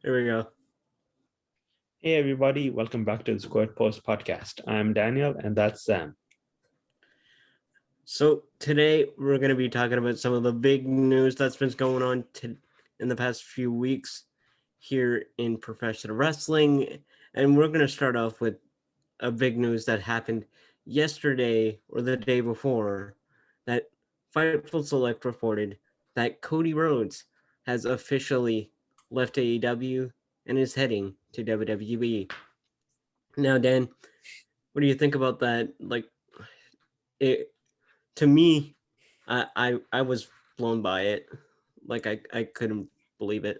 Here we go. Hey everybody, welcome back to the Squared Post podcast. I'm Daniel and that's Sam. So today we're going to be talking about some of the big news that's been going on in the past few weeks here in professional wrestling. And we're going to start off with a big news that happened yesterday or the day before that Fightful Select reported that Cody Rhodes has officially left AEW and is heading to WWE. Now, Dan, what do you think about that? Like, it to me, I was blown by it. Like I couldn't believe it.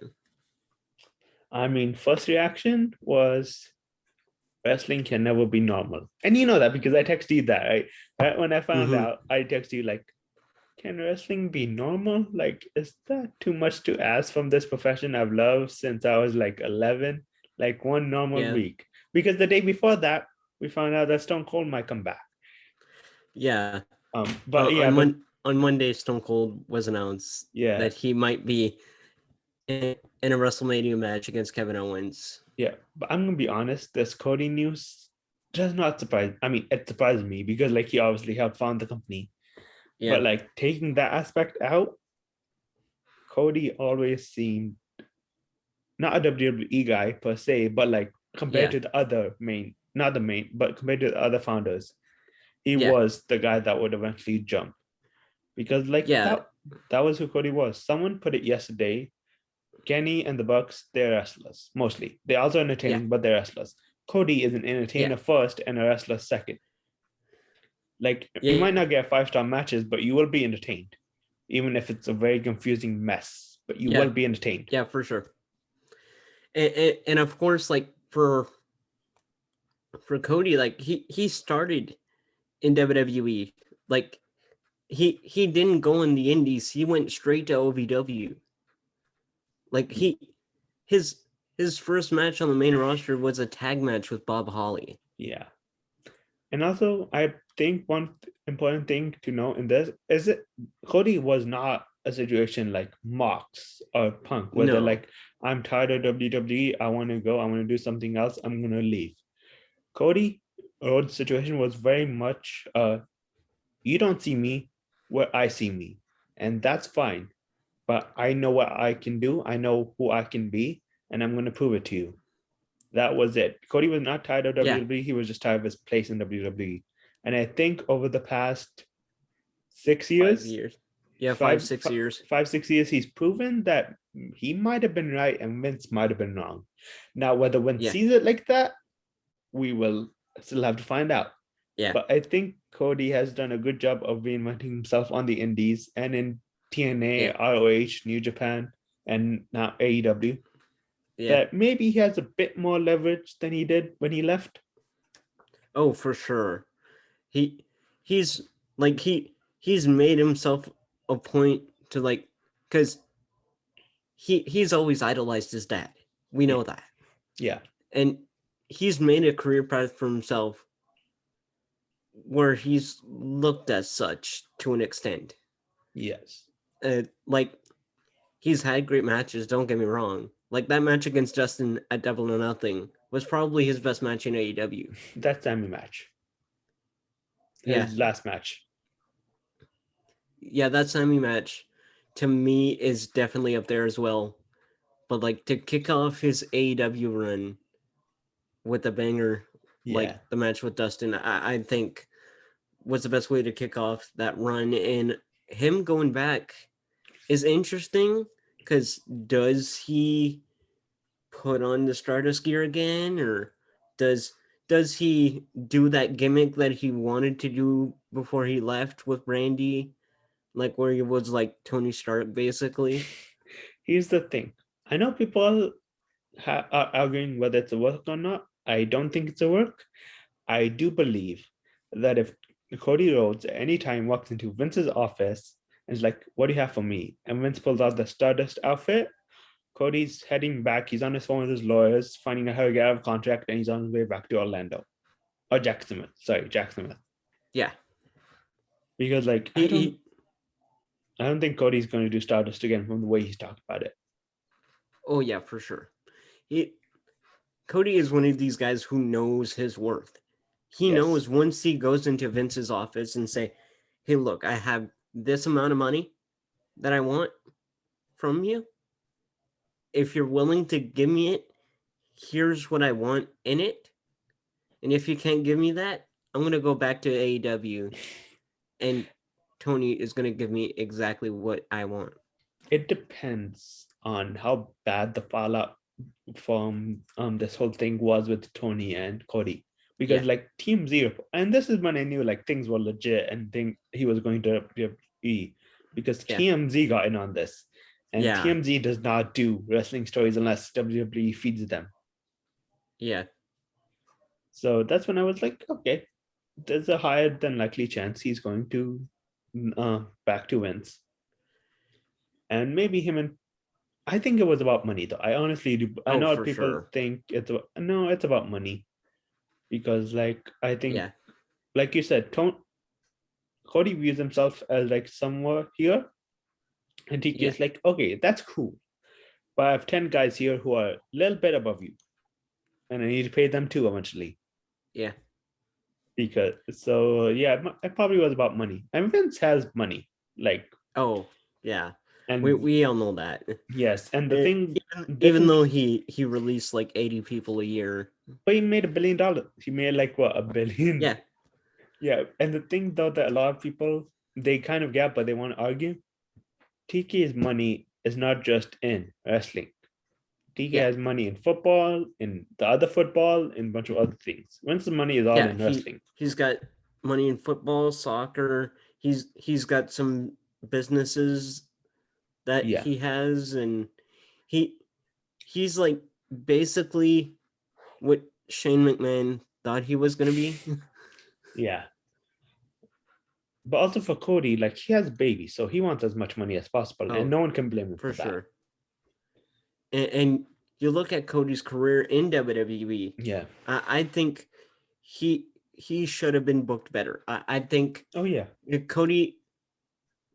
I mean, first reaction was wrestling can never be normal. And you know that because I texted you that. Right when I found out, I texted you like, can wrestling be normal? Like, is that too much to ask from this profession I've loved since I was like 11? Like one normal Yeah. week. Because the day before that, we found out that Stone Cold might come back. Yeah. But yeah, but on Monday, Stone Cold was announced that he might be in a WrestleMania match against Kevin Owens. Yeah, but I'm gonna be honest, this Cody news does not surprise. I mean, it surprised me because like he obviously helped found the company. Yeah. But like taking that aspect out, Cody always seemed not a WWE guy per se, but like compared to the other main, not the main, but compared to the other founders, he was the guy that would eventually jump. Because like that was who Cody was. Someone put it yesterday. Kenny and the Bucks, they're wrestlers mostly. They're also entertaining, but they're wrestlers. Cody is an entertainer first and a wrestler second. Like you might not get 5-star matches, but you will be entertained, even if it's a very confusing mess. But you will be entertained. Yeah, for sure. And of course, like for Cody, like he started in WWE. Like he didn't go in the indies. He went straight to OVW. Like his first match on the main roster was a tag match with Bob Holly. Yeah. And also, I think one important thing to know in this is that Cody was not a situation like Mox or Punk, where they're like, I'm tired of WWE, I want to go, I want to do something else, I'm going to leave. Cody Rhodes' situation was very much, you don't see me where I see me, and that's fine. But I know what I can do, I know who I can be, and I'm going to prove it to you. That was it. Cody was not tired of WWE. He was just tired of his place in WWE. And I think over the past 6 years, 5 years. Yeah, 5-6 years. 5-6 years, he's proven that he might have been right and Vince might have been wrong. Now, whether Vince sees it like that, we will still have to find out. Yeah. But I think Cody has done a good job of reinventing himself on the indies and in TNA, ROH, New Japan, and now AEW. That maybe he has a bit more leverage than he did when he left. Oh, for sure. He's made himself a point to like, because he's always idolized his dad. We know that. Yeah. And he's made a career path for himself where he's looked as such to an extent. Yes. Like, he's had great matches, don't get me wrong. Like, that match against Justin at Double or Nothing was probably his best match in AEW. That Sammy match. His last match. Yeah, that Sammy match, to me, is definitely up there as well. But, like, to kick off his AEW run with a banger, like the match with Dustin, I think was the best way to kick off that run. And him going back is interesting, because does he put on the Stardust gear again, or does he do that gimmick that he wanted to do before he left with Brandi, like where he was like Tony Stark basically? Here's the thing. I know people are arguing whether it's a work or not. I don't think it's a work. I do believe that if Cody Rhodes at any time walks into Vince's office and is like, what do you have for me? And Vince pulls out the Stardust outfit, Cody's heading back. He's on his phone with his lawyers, finding out how to get out of contract, and he's on his way back to Orlando. Or Jack Smith. Sorry, Jack Smith. Yeah. Because, like, I don't think Cody's going to do Stardust again from the way he's talked about it. Oh, yeah, for sure. Cody is one of these guys who knows his worth. He Yes. knows once he goes into Vince's office and say, "Hey, look, I have this amount of money that I want from you. If you're willing to give me it, here's what I want in it. And if you can't give me that, I'm going to go back to AEW and Tony is going to give me exactly what I want." It depends on how bad the fallout from this whole thing was with Tony and Cody. Because Yeah. like Team Zero, and this is when I knew like things were legit and think he was going to WWE, because Yeah. TMZ got in on this. And Yeah. TMZ does not do wrestling stories unless WWE feeds them. Yeah. So that's when I was like, okay, there's a higher than likely chance he's going to back to Vince. And maybe him and I think it was about money though. I honestly do. I Oh, know for people sure. think it's about money because like I think Yeah. like you said, Cody views himself as like somewhere here, and TK Yeah. is like, okay, that's cool, but I have 10 guys here who are a little bit above you, and I need to pay them too eventually. Yeah. Because so yeah, it probably was about money. And Vince has money, like Oh, yeah. and We all know that. yes, and the thing Even different, though he released like 80 people a year. but he made $1 billion. He made like what, 1 billion? Yeah. Yeah, and the thing though that a lot of people they kind of get, but they want to argue. TK's money is not just in wrestling. TK Yeah. has money in football, in the other football, in a bunch of other things. Once the money is all Yeah, in wrestling. he's got money in football, soccer. He's got some businesses that Yeah, he has, and he he's like basically what Shane McMahon thought he was gonna be. yeah. But also for Cody, like he has a baby, so he wants as much money as possible, and Oh, no one can blame him for for that. sure. And you look at Cody's career in WWE. Yeah. I think he should have been booked better. I think Oh yeah. Cody,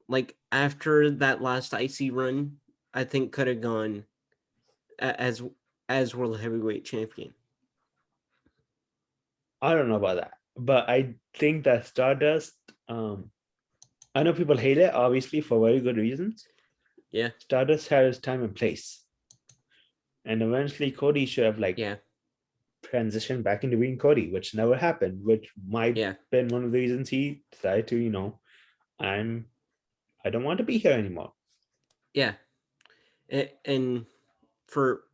like after that last IC run, I think could have gone as world heavyweight champion. I don't know about that, but I think that Stardust. I know people hate it, obviously for very good reasons. Yeah. Stardust had his time and place, and eventually Cody should have like Yeah. transitioned back into being Cody, which never happened, which might Yeah. been one of the reasons he decided to, I don't want to be here anymore. Yeah. And for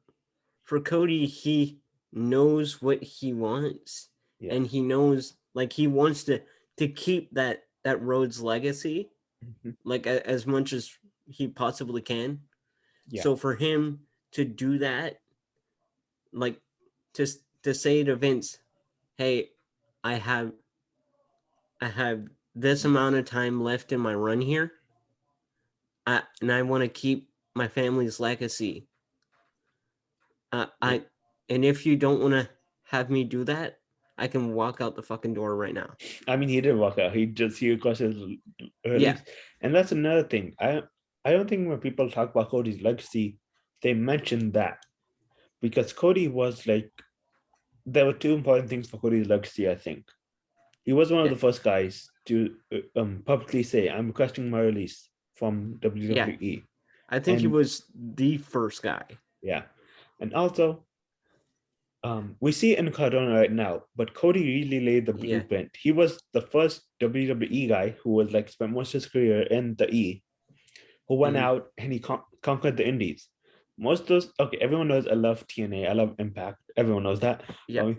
Cody, he knows what he wants, Yeah. and he knows like he wants to keep that Rhodes legacy, like as much as he possibly can. Yeah. So for him to do that, like to to say to Vince, "Hey, I have this amount of time left in my run here, and I want to keep my family's legacy. Yeah. And if you don't want to have me do that, I can walk out the fucking door right now." I mean, he did walk out. He got his release, Yeah. and that's another thing. I don't think when people talk about Cody's legacy, they mention that because Cody was like there were two important things for Cody's legacy. I think he was one of Yeah. the first guys to publicly say, "I'm requesting my release from Yeah. WWE." I think he And was the first guy. yeah, and also we see it in Cardona right now, but Cody really laid the Yeah. blueprint. He was the first WWE guy who was like spent most of his career in the E, who went out and he conquered the Indies. Most of those, okay, everyone knows I love TNA, I love Impact. Everyone knows that. Yeah.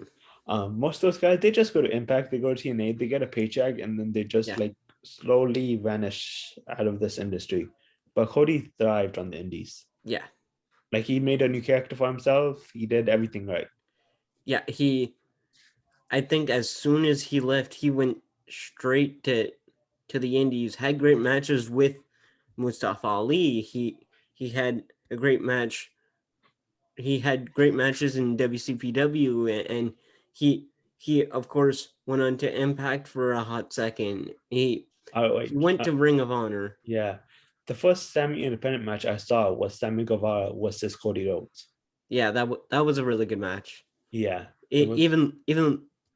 Most of those guys, they just go to Impact, they go to TNA, they get a paycheck, and then they just Yeah. like slowly vanish out of this industry. But Cody thrived on the Indies. Yeah. Like he made a new character for himself. He did everything right. Yeah. I think as soon as he left, he went straight to the Indies. Had great matches with Mustafa Ali. He had a great match. He had great matches in WCPW, and he of course went on to Impact for a hot second. He went to Ring of Honor. Yeah. The first semi-independent match I saw was Sammy Guevara versus Cody Rhodes. Yeah, that was a really good match. Yeah, it was. Even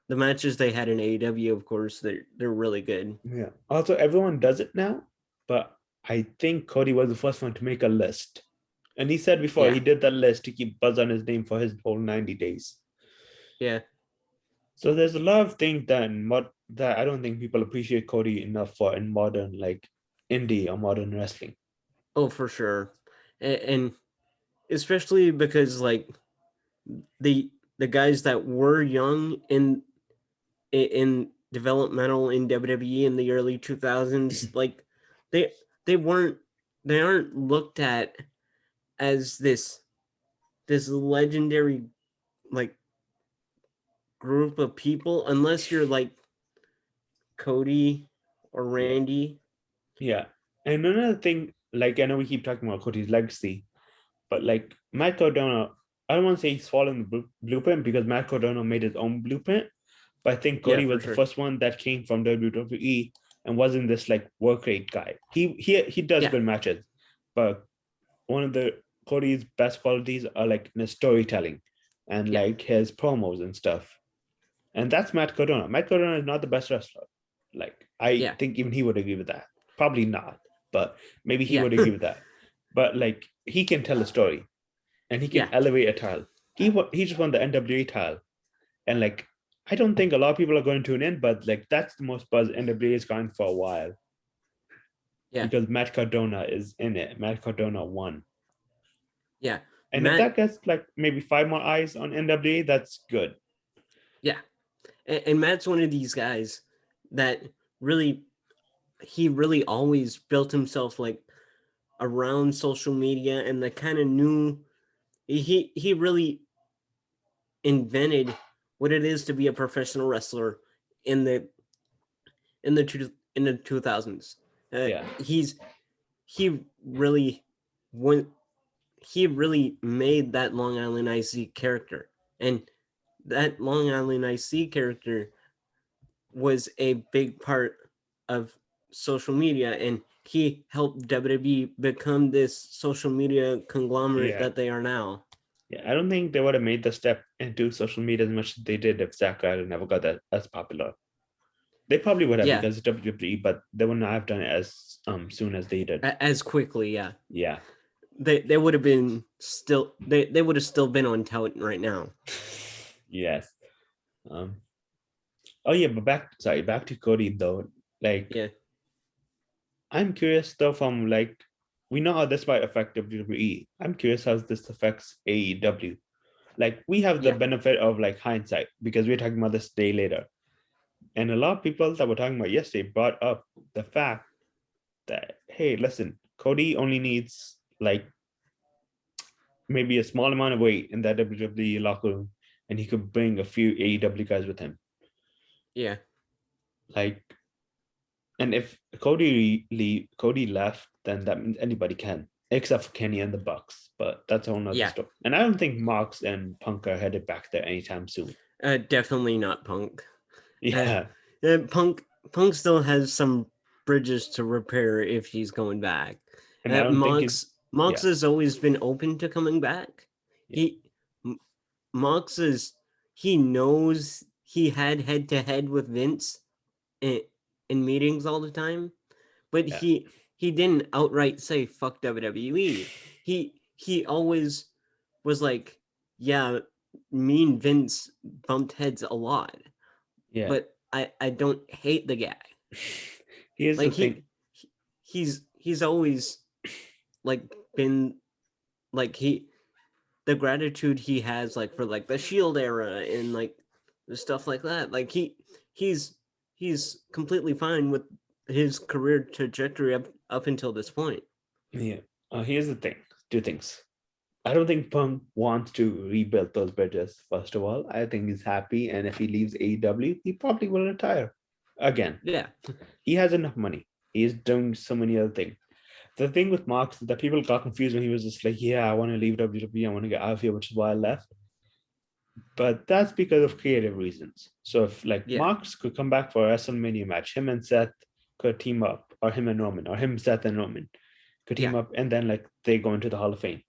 the matches they had in AEW, of course, they're really good. Yeah. Also, everyone does it now, but I think Cody was the first one to make a list. And he said before Yeah, he did that list to keep buzz on his name for his whole 90 days. yeah. So there's a lot of things that I don't think people appreciate Cody enough for in modern, like indie or modern wrestling. Oh, for sure, and especially because like the the guys that were young in developmental in WWE in the early 2000s, like they they weren't they aren't looked at as this legendary like group of people unless you're like Cody or Yeah. Randy. Yeah. And another thing, like I know we keep talking about Cody's legacy, but like Matt Cardona, I don't want to say he's following the blueprint because Matt Cardona made his own blueprint. But I think Yeah, Cody for was the sure. first one that came from WWE and wasn't this like work rate guy. He does Yeah, good matches, but one of the Cody's best qualities are like in his storytelling and yeah, like his promos and stuff. And that's Matt Cardona. Matt Cardona is not the best wrestler. Like I yeah, think even he would agree with that. Probably not, but maybe he yeah, would agree with that. But like he can tell a story and he can yeah, elevate a title. He just won the NWA title, and like I don't think a lot of people are going to tune in, but like that's the most buzz NWA has gotten for a while yeah, because Matt Cardona is in it. Matt Cardona won, yeah. and if Matt, that gets like maybe 5 more eyes on NWA, that's good. yeah, and Matt's one of these guys that really he really always built himself like around social media and the kind of knew he really invented what it is to be a professional wrestler in the 2000s. Yeah, He really went he really made that Long Island IC character, and that Long Island IC character was a big part of social media, and he helped WWE become this social media conglomerate yeah. that they are now. Yeah, I don't think they would have made the step into social media as much as they did if Zack Ryder never got that as popular. They probably would have Yeah, because it's WWE, but they would not have done it as soon as they did. as quickly. Yeah, Yeah. they would have been still they would have still been on tout right now. Yes. Um. Oh yeah, but back to Cody though. Like, Yeah, I'm curious though. From like, we know how this might affect WWE. I'm curious how this affects AEW. Like, we have the yeah, benefit of like hindsight because we're talking about this day later, and a lot of people that were talking about yesterday brought up the fact that hey, listen, Cody only needs like maybe a small amount of weight in that WWE locker room, and he could bring a few AEW guys with him. yeah, Like, and if Cody left, then that means anybody can, except for Kenny and the Bucks. But that's a whole nother yeah. story. And I don't think Mox and Punk are headed back there anytime soon. Definitely not Punk. Uh, Yeah, Punk still has some bridges to repair if he's going back. and I don't think it's Mox yeah, has always been open to coming back. yeah, He Mox is he knows he had head to head with Vince in, in meetings all the time, but yeah, he didn't outright say fuck WWE. He always was like, yeah, me and Vince bumped heads a lot, yeah. but I don't hate the guy. Here's the Like thing. he's always like been like the gratitude he has like for like the Shield era and like the stuff like that. Like he's he's completely fine with his career trajectory up until this point. Yeah, here's the thing. Two things. I don't think Punk wants to rebuild those bridges. First of all, I think he's happy, and if he leaves AEW, he probably will retire again. Yeah, He has enough money. He's doing so many other things. The thing with Marks is that people got confused when he was just like, "Yeah, I want to leave WWE. I want to get out of here," which is why I left. But that's because of creative reasons. So if like yeah, Marks could come back for a WrestleMania match, him and Seth could team up, or him and Roman, or him, Seth, and Roman could team yeah, up, and then like they go into the Hall of Fame.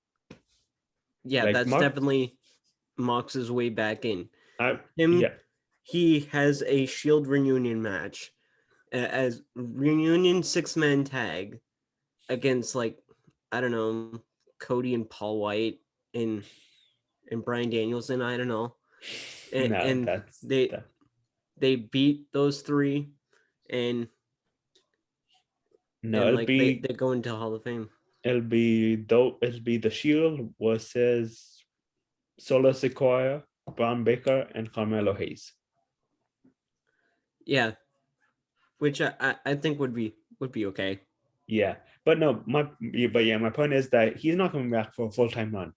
Yeah, Like that's Mox, definitely Mox's way back in. yeah, He has a Shield reunion match as reunion 6-man tag against like I don't know Cody and Paul White and Bryan Danielson. I don't know, no, and that's they that. they beat those three, and No, it'll like be they go into Hall of Fame. it'll be the Shield versus Solo Sequoia, Braun Baker, and Carmelo Hayes. Yeah, which I think would be okay. Yeah, but no, my point is that he's not coming back for a full time run.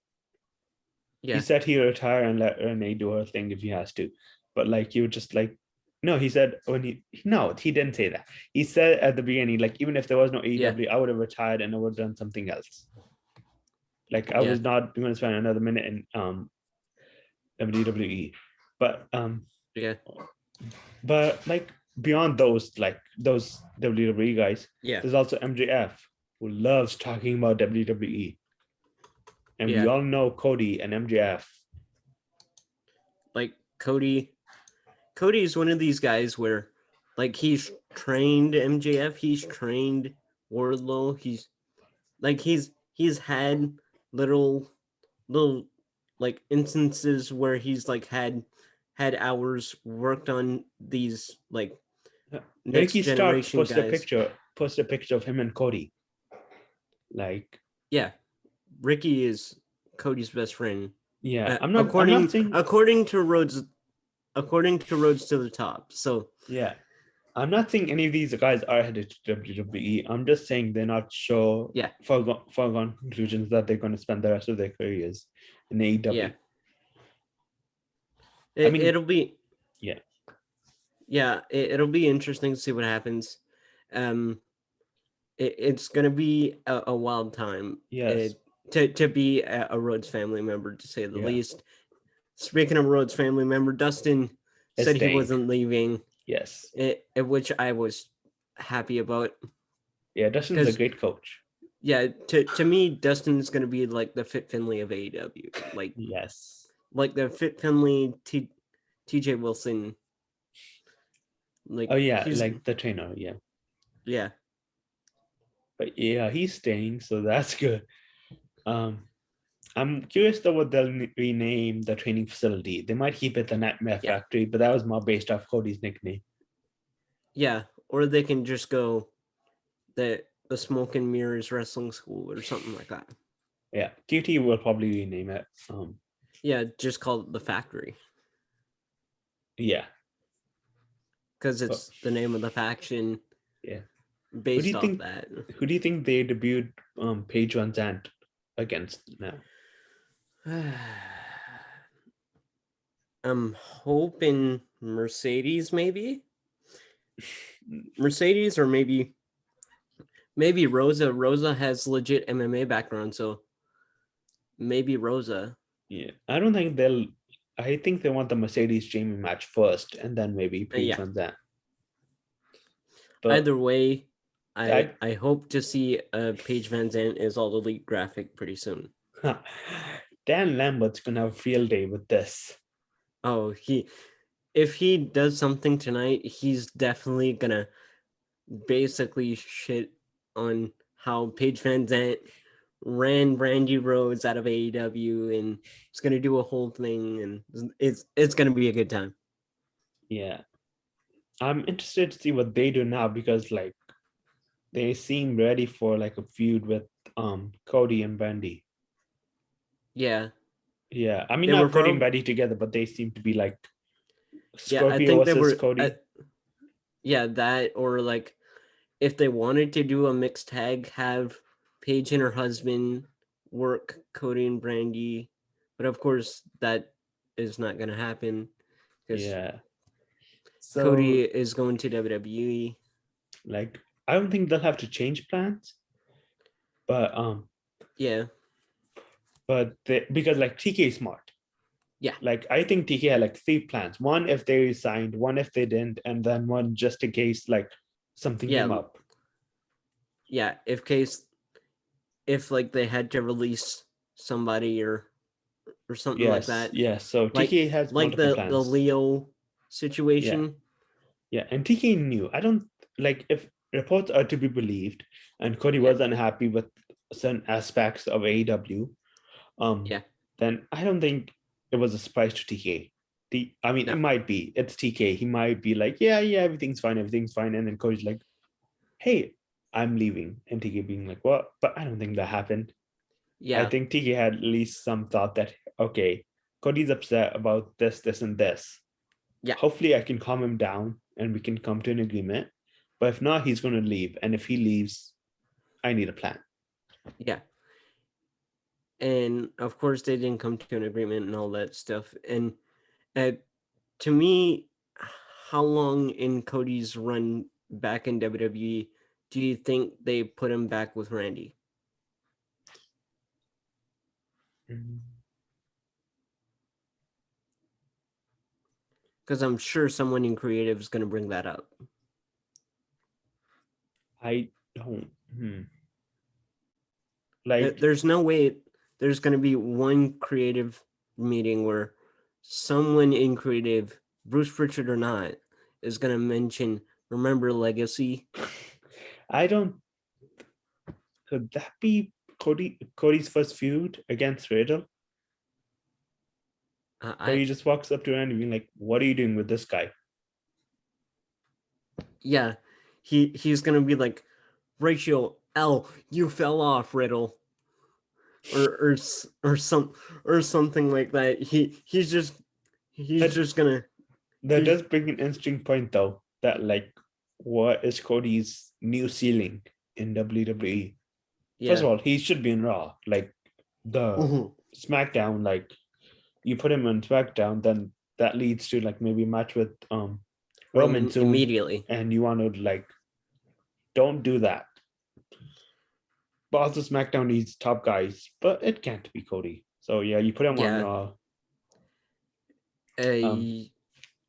He Yeah, said he'll retire and let Renee do her thing if he has to, but like you just like no, he said when he didn't say that. He said at the beginning like even if there was no yeah, AEW, I would have retired and I would have done something else. Like I yeah, was not going to spend another minute in WWE, but yeah, like beyond those like those WWE guys, yeah, there's also MJF who loves talking about WWE, and we yeah. all know Cody and MJF. Like Cody is one of these guys where like he's trained MJF, he's trained Wardlow, he's had little little like instances where he's like had hours worked on these like next Ricky Starks generation guys. posted a picture of him and Cody. Like, Yeah, Ricky is Cody's best friend. yeah, I'm not saying According to Roads to the Top. So yeah, I'm not saying any of these guys are headed to WWE. I'm just saying they're not sure yeah, foregone conclusions that they're going to spend the rest of their careers in yeah, AEW. I mean, it'll be yeah, it'll be interesting to see what happens. Um, it's gonna be a wild time. yes, To be a Rhodes family member, to say the yeah, least. Speaking of Rhodes family member, Dustin it's said he staying. wasn't leaving, Yes, which I was happy about yeah, Dustin's a because great coach. yeah, to me, Dustin is gonna be like the Fit Finley of AEW, Yes, like the Fit Finley TJ Wilson. Like oh yeah, he's like the trainer, yeah, yeah but yeah, he's staying, so that's good. Um, I'm curious though what they'll rename the training facility. They might keep it the Nightmare yeah Factory, but that was more based off Cody's nickname. yeah, or they can just go the Smoke and Mirrors Wrestling School or something like that. Yeah, QT will probably rename it. Yeah, just call it the Factory Yeah, because but it's the name of the faction yeah. Who do based you off think? that. Who do you think they debuted Paige Van Zandt against now? I'm hoping Mercedes, maybe Mercedes, or maybe Rosa. Rosa has legit MMA background, so maybe Rosa. Yeah, I don't think they'll. I think they want the Mercedes Jamie match first, and then maybe Paige Yeah. Van Zandt. But Either way, I, I hope to see Paige Van Zandt is all elite graphic pretty soon. Dan Lambert's gonna have a field day with this. Oh, if he does something tonight, he's definitely gonna basically shit on how Paige Van Zandt ran Brandy Rhodes out of AEW, and it's gonna do a whole thing, and it's gonna be a good time. Yeah, I'm interested to see what they do now because like they seem ready for like a feud with Cody and Brandi. Yeah, Yeah, I mean they were not Cody and probably Brandi together, but they seem to be like yeah. I Scorpio think they versus were Cody. yeah that, or like if they wanted to do a mixed tag, have Paige and her husband work Cody and Brandy, but of course that is not gonna happen because Yeah. Cody So is going to WWE. like I don't think they'll have to change plans, but Yeah, because like TK is smart. yeah, Like I think TK had like three plans. One if they signed, one if they didn't, and then one just in case like something yeah, came up. yeah. If like they had to release somebody, or or something like Yes, that. yes. So Like TK has multiple the plans. Leo Yeah, situation. yeah. And TK knew. I don't like if reports are to be believed, and Cody Yeah, was unhappy with certain aspects of AEW, um, yeah, then I don't think it was a surprise to TK. I mean, it no, might be. It's TK. He might be like, yeah, yeah, everything's fine, everything's fine. And then Cody's like, hey, I'm leaving. And TK being like, what? But I don't think that happened. I yeah, think TK had at least some thought that, okay, Cody's upset about this, this, and this. yeah, Hopefully, I can calm him down and we can come to an agreement. But if not, he's going to leave. And if he leaves, I need a plan. yeah. And of course, they didn't come to an agreement and all that stuff. And uh, to me, how long in Cody's run back in WWE do you think they put him back with Randy? Because I'm sure someone in creative is going to bring that up. I don't. Like, There's no way there's going to be one creative meeting where someone in creative, Bruce Pritchard or not, is going to mention, remember Legacy? I don't. Could that be Cody's first feud against Riddle? Where I he just walks up to Randy being like, what are you doing with this guy? Yeah, he's going to be like, Ratio L, you fell off, Riddle. Or something like that. He's That just gonna that he does bring an interesting point though. That like, what is Cody's new ceiling in WWE? First yeah. of all, he should be in Raw. Like the Mm-hmm. SmackDown, like you put him on SmackDown, then that leads to like maybe a match with Roman Roman soon, immediately. and you want to like don't do that. But also SmackDown needs top guys, but it can't be Cody. So yeah, you put him on Yeah. Raw. Um, Uh,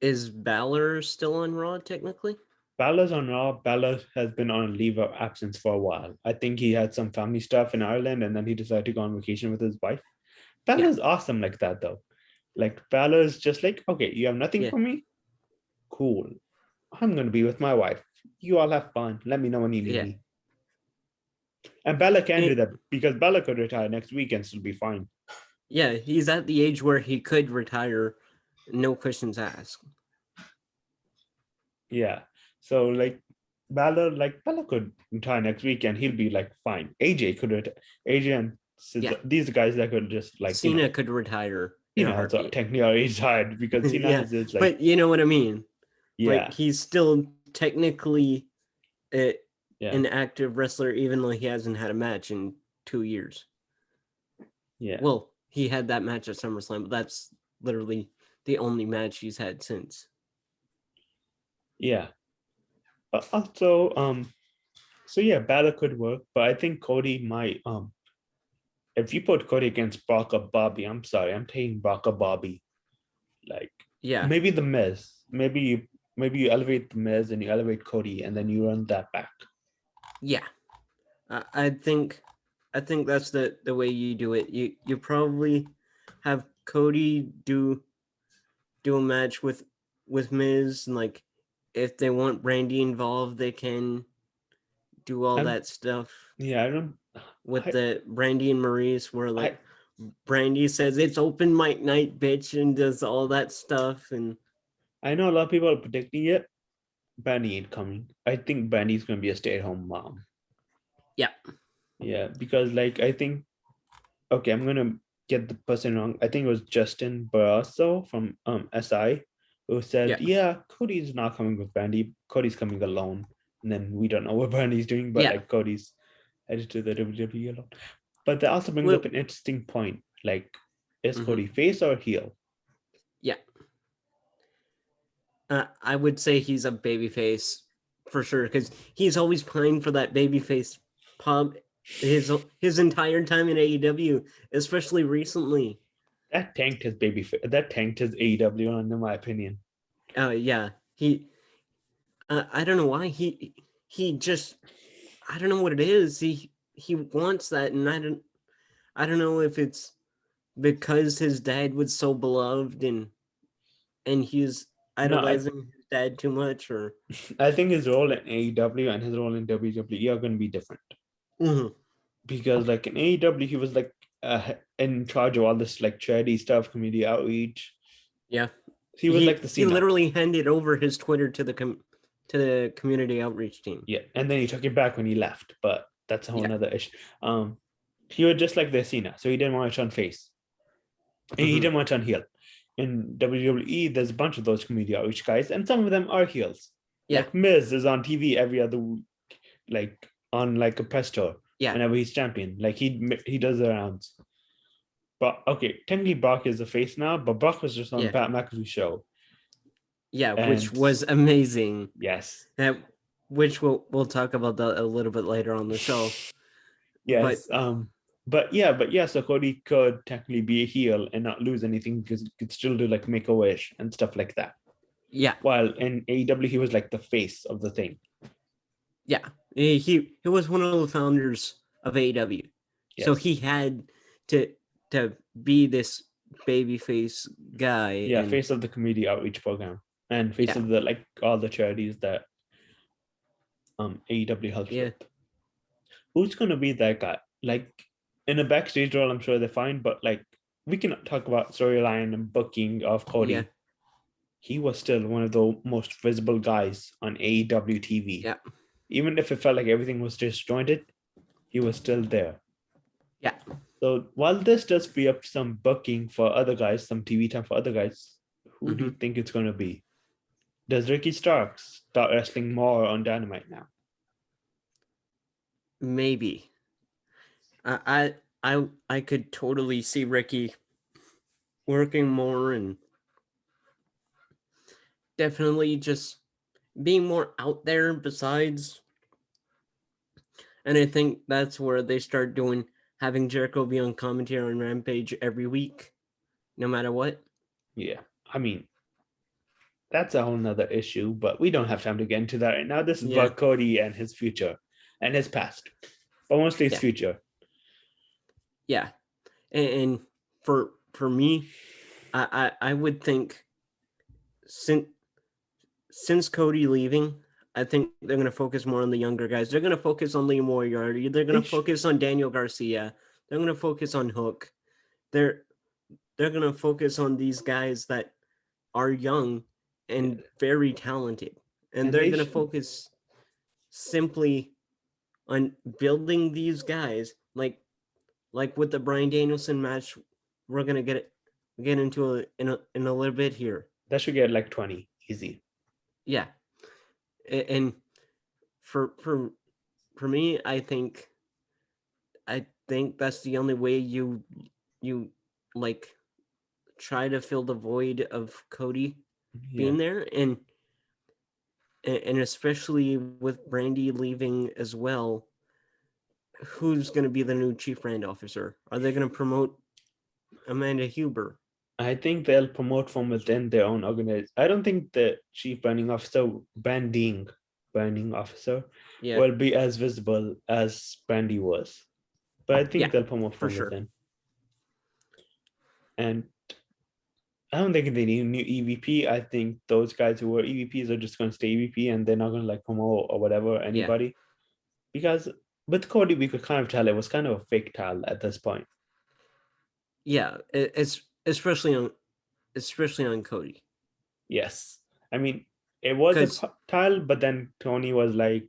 is Balor still on Raw technically? Balor's on Raw. Balor has been on a leave of absence for a while. I think he had some family stuff in Ireland, and then he decided to go on vacation with his wife. Yeah. Balor's awesome like that though. Like Balor's just like, okay, you have nothing Yeah. for me. Cool. I'm gonna be with my wife. You all have fun. Let me know when you need Yeah. me. And Balor can do It, that because Balor could retire next week and still be fine. yeah. He's at the age where he could retire, no questions asked. Yeah. So Balor could retire next week and he'll be like fine. AJ could retire. AJ and Yeah. these guys that could just like Cena could retire in a also heartbeat. technically already retired because Cena Yeah, has this like but you know what I mean. Like yeah he's still technically a, yeah an active wrestler, even though he hasn't had a match in 2 years. yeah Well, he had that match at SummerSlam, but that's literally the only match he's had since. yeah. But also so yeah, Balor could work, but I think Cody might if you put Cody against Brock or Bobby, I'm sorry, I'm taking Brock or Bobby. Like Yeah, maybe the Miz, maybe you elevate the Miz and you elevate Cody and then you run that back. yeah. I think that's the way you do it. You probably have Cody do a match with Miz, and like if they want Brandi involved, they can do all I'm that stuff yeah, I don't with I the Brandi and Maurice, where I like Brandi says it's open mic night, bitch, and does all that stuff, and I know a lot of people are predicting it. Brandi ain't coming. I think Brandi's gonna be a stay-at-home mom. yeah, Yeah, because like I think okay, I'm gonna get the person wrong. I think it was Justin Barrasso from SI who yeah, said, yeah, Cody's not coming with Brandi. Cody's coming alone. And then we don't know what Brandi's doing, but yeah. like Cody's headed to the WWE alone. But that also brings Well, up an interesting point. Like, is mm-hmm. Cody face or heel? Yeah. I would say he's a babyface for sure because he's always playing for that babyface pub his entire time in AEW, especially recently. That tanked his AEW, in my opinion. Yeah, he. I don't know why he just. I don't know what it is. He wants that, and I don't know if it's because his dad was so beloved and he's No, idolizing his dad too much, or I think his role in AEW and his role in WWE are going to be different. Mhm. Because like in AEW, he was like in charge of all this like charity stuff, community outreach. Yeah, He was like the he Cena. literally handed over his Twitter to the community outreach team. Yeah, and then he took it back when he left, but that's a whole Yeah. nother issue. He was just like the Cena, so he didn't want to turn face. He Mhm. didn't want to turn heel. In WWE, there's a bunch of those community outreach guys, and some of them are heels. Yeah. Like Miz is on TV every other week, like on like a press tour Yeah. whenever he's champion. Like he does the rounds. But okay, technically Brock is the face now, but Brock was just on Yeah. Pat McAfee show. Yeah, which And was amazing. yes. Which we'll talk about that a little bit later on the show. But Yes. But yeah, so Cody could technically be a heel and not lose anything because he could still do like make a wish and stuff like that. yeah, While in AEW he was like the face of the thing. yeah, he was one of the founders of AEW, so Yes. he had to be this babyface guy. Yeah, and face of the community outreach program and face yeah, of the like all the charities that AEW helps yeah, with. Who's gonna be that guy? Like in a backstage role, I'm sure they're fine, but like we can talk about storyline and booking of Cody. yeah, He was still one of the most visible guys on AEW TV. yeah, Even if it felt like everything was disjointed, he was still there. yeah. So while this does free up some booking for other guys, some TV time for other guys, who do you Mhm. think it's going to be? Does Ricky Starks start wrestling more on Dynamite now? Maybe I could totally see Ricky working more and definitely just being more out there besides. And I think that's where they start doing having Jericho be on commentary on Rampage every week, no matter what. Yeah, I mean, that's a whole nother issue, but we don't have time to get into that right now. This is Yeah, about Cody and his future and his past, but mostly his yeah, future. yeah. And for me, I would think since Cody leaving, I think they're gonna focus more on the younger guys. They're gonna focus on Lee Moriarty. They're gonna focus on Daniel Garcia. They're gonna focus on Hook. They're they're gonna focus on these guys that are young and very talented, and And they're they gonna should. focus simply on building these guys like with the Brian Danielson match. We're gonna get into in a little bit here. That should get like 20 easy. Yeah, and for for for me, I think that's the only way you like try to fill the void of Cody Yeah. being there, and especially with Brandy leaving as well. Who's going to be the new chief brand officer? Are they going to promote Amanda Huber? I think they'll promote from within their own organization. I don't think the chief branding officer Yeah, will be as visible as Brandy was. But I yeah, think they'll promote for from sure. within. And I don't think they need a new EVP. I think those guys who were EVPs are just going to stay EVP and they're not going to like promote or whatever Yeah, anybody. Because with Cody, we could kind of tell it was kind of a fake tile at this point. yeah. It's especially on Cody. Yes. I mean, it was a Because tile, but then Tony was like,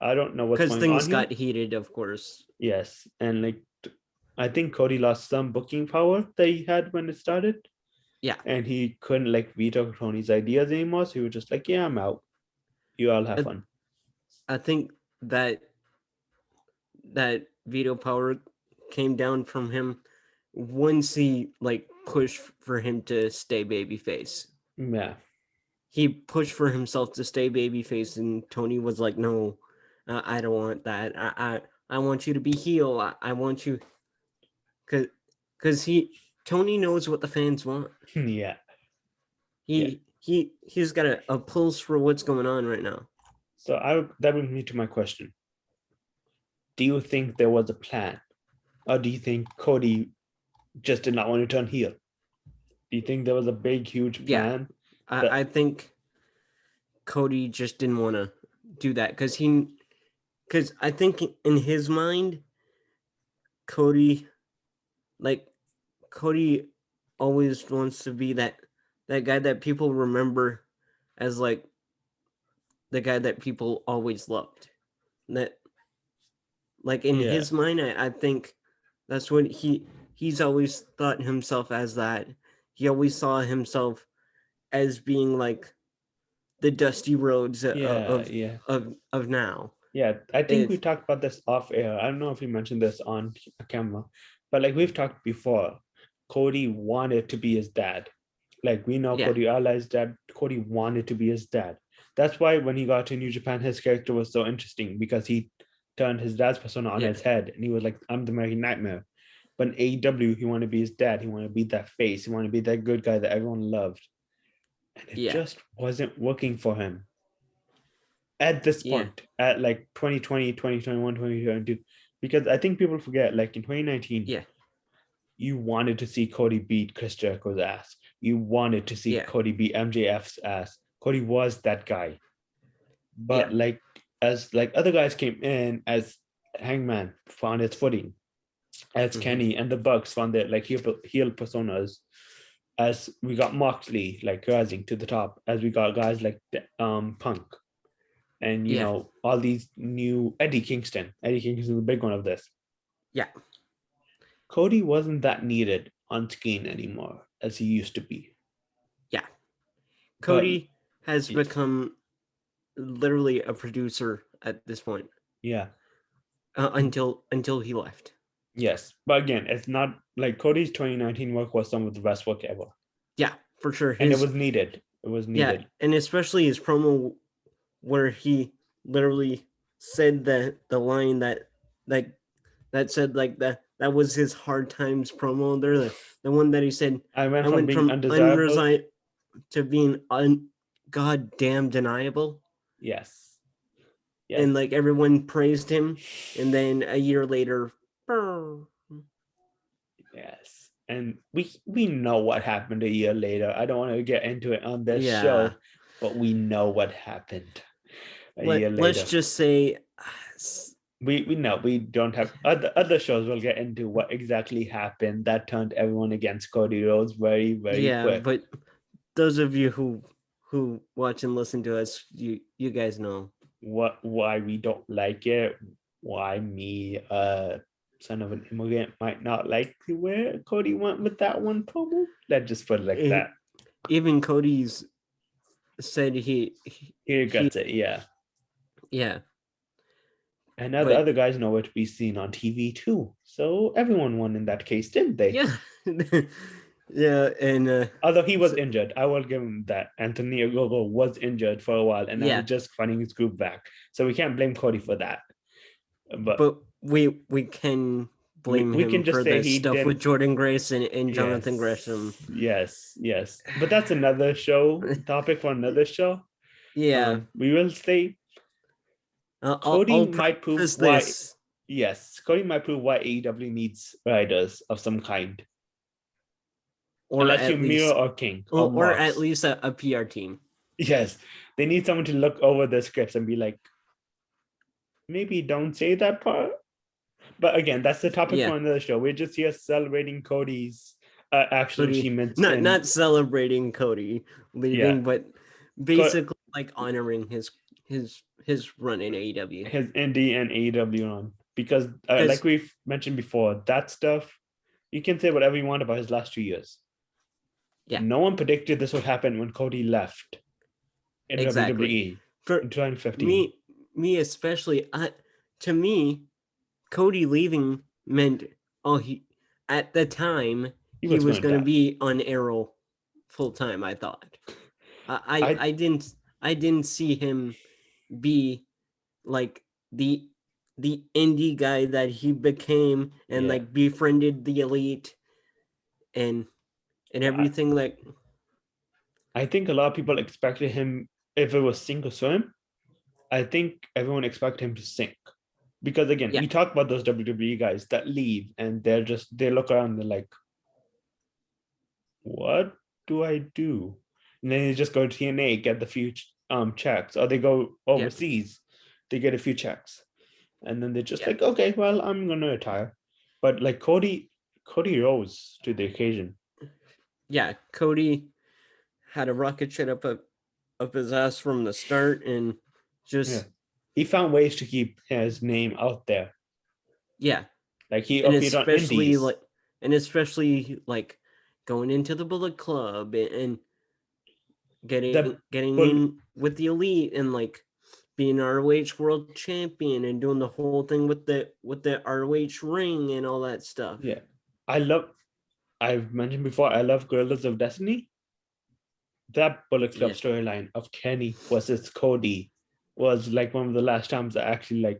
I don't know what's going on things here. got heated, of course. Yes. And like, I think Cody lost some booking power that he had when it started. Yeah, And he couldn't like veto Tony's ideas anymore. So he was just like, yeah, I'm out. You all have I, fun. I think that veto power came down from him once he like pushed for him to stay babyface. Yeah. He pushed for himself to stay babyface, and Tony was like, "No, I don't want that. I want you to be heel. I want you because Tony knows what the fans want. Yeah. Yeah. He's got a pulse for what's going on right now. So that brings me to my question. Do you think there was a plan? Or do you think Cody just did not want to turn heel? Do you think there was a big, huge plan? I think Cody just didn't want to do that because I think in his mind, Cody, like Cody, always wants to be that guy that people remember as like the guy that people always loved. That like in Yeah. his mind, I think that's what he's always thought himself as that. He always saw himself as being like the Dusty Roads Yeah. Yeah. of now. Yeah. I think we If talked about this off air. I don't know if we mentioned this on camera, but like we've talked before, Cody wanted to be his dad. Like we know yeah, Cody Alai's dad. Cody wanted to be his dad. That's why when he got to New Japan, his character was so interesting because he turned his dad's persona on yeah, his head and he was like, I'm the American Nightmare. But in AEW, he wanted to be his dad. He wanted to be that face. He wanted to be that good guy that everyone loved. And it yeah, just wasn't working for him at this yeah, point, at like 2020, 2021, 2022. Because I think people forget, like in 2019, yeah, you wanted to see Cody beat Chris Jericho's ass. You wanted to see yeah, Cody beat MJF's ass. Cody was that guy. yeah, But like as like other guys came in, as Hangman found his footing, as mm-hmm. Kenny and the Bucks found their like heel personas, as we got Moxley like rising to the top, as we got guys like Punk, and Yeah, all these new Eddie Kingston. Eddie Kingston is the big one of this. yeah, Cody wasn't that needed on screen anymore as he used to be. yeah. But Cody has become literally a producer at this point. yeah, Until he left. yes. But again, it's not like Cody's 2019 work was some of the best work ever. Yeah, for sure. And it was needed. It was Yeah, needed. and especially his promo where he literally said the line that that said like that was his hard times promo. There, the one that he said, I went I from went being from undesirable. unresigned to being goddamn deniable. Yes. Yes. And like everyone praised him, and then a year later, Yes. And we know what happened a year later. I don't want to get into it on this yeah. show, but we know what happened a year Let's later. just say We know we don't have other shows will get into what exactly happened that turned everyone against Cody Rhodes very, very yeah, quick. but those of you who watch and listen to us, you guys know Why we don't like it, why me, son of an immigrant, might not like where Cody went with that one promo. Let's just put it like that. Even Cody's said he regrets it, yeah. Yeah. And now the other guys know where to be seen on TV too. So everyone won in that case, didn't they? Yeah. Yeah, and although he was injured, I will give him that. Anthony Ogogo was injured for a while, and now he's just finding his group back. So we can't blame Cody for that. But we can blame we him can just for say the he stuff didn't. with Jordan Grace and Jonathan Gresham. Yes. But that's another show topic for another show. Yeah. We will say Cody might prove why. This. Yes, Cody might prove why AEW needs writers of some kind. Or unless you Miro or King or at least a PR team. Yes, they need someone to look over the scripts and be like, maybe don't say that part. But again, that's the topic for another show. We're just here celebrating Cody's actual achievements. Not celebrating Cody leaving, but basically like honoring his run in AEW. His indie and AEW run. Because like we've mentioned before, that stuff, you can say whatever you want about his last 2 years. Yeah. No one predicted this would happen when Cody left in WWE in 2015. Me especially, to me, Cody leaving meant he at the time he was going to be on Arrow full time. I thought. I didn't see him be like the indie guy that he became and like befriended the Elite and everything. Like I think a lot of people expected him, if it was sink or swim, I think everyone expected him to sink. Because again, we talk about those WWE guys that leave and they look around and they're like, what do I do? And then they just go to TNA, get the few checks, or they go overseas, they get a few checks, and then they're just like, okay, well, I'm gonna retire. But like Cody rose to the occasion. Yeah, Cody had a rocket ship up his ass from the start, and just he found ways to keep his name out there. Like he and appeared on indies. especially like going into the Bullet Club and getting in with the Elite and like being ROH World Champion and doing the whole thing with the ROH ring and all that stuff. Yeah, I've mentioned before, I love Guerrillas of Destiny. That Bullet Club storyline of Kenny versus Cody was like one of the last times I actually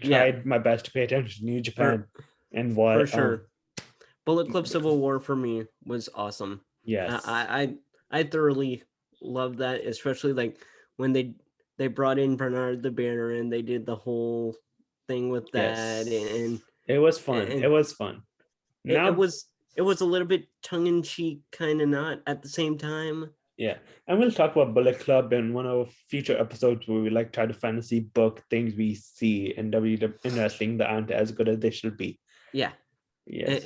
tried my best to pay attention to New Japan and what for sure. Bullet Club Civil War for me was awesome. Yes, I thoroughly loved that, especially like when they brought in Bernard the Banner and they did the whole thing with that, and it was fun. It was fun. Now it was a little bit tongue in cheek, kind of not at the same time. Yeah, and we'll talk about Bullet Club in one of future episodes where we like try to fantasy book things we see in in wrestling that aren't as good as they should be. Yeah. Yes.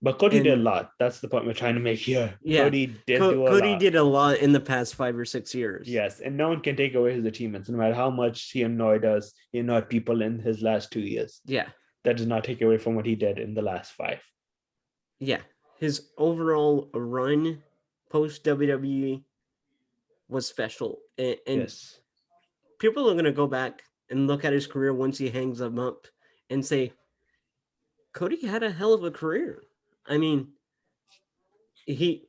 But Cody did a lot. That's the point we're trying to make here. Yeah. Cody did a lot in the past 5 or 6 years. Yes, and no one can take away his achievements. No matter how much he annoyed us, he annoyed people in his last 2 years. Yeah. That does not take away from what he did in the last 5. Yeah. His overall run post WWE was special. And yes, people are going to go back and look at his career once he hangs them up and say, Cody had a hell of a career. I mean, he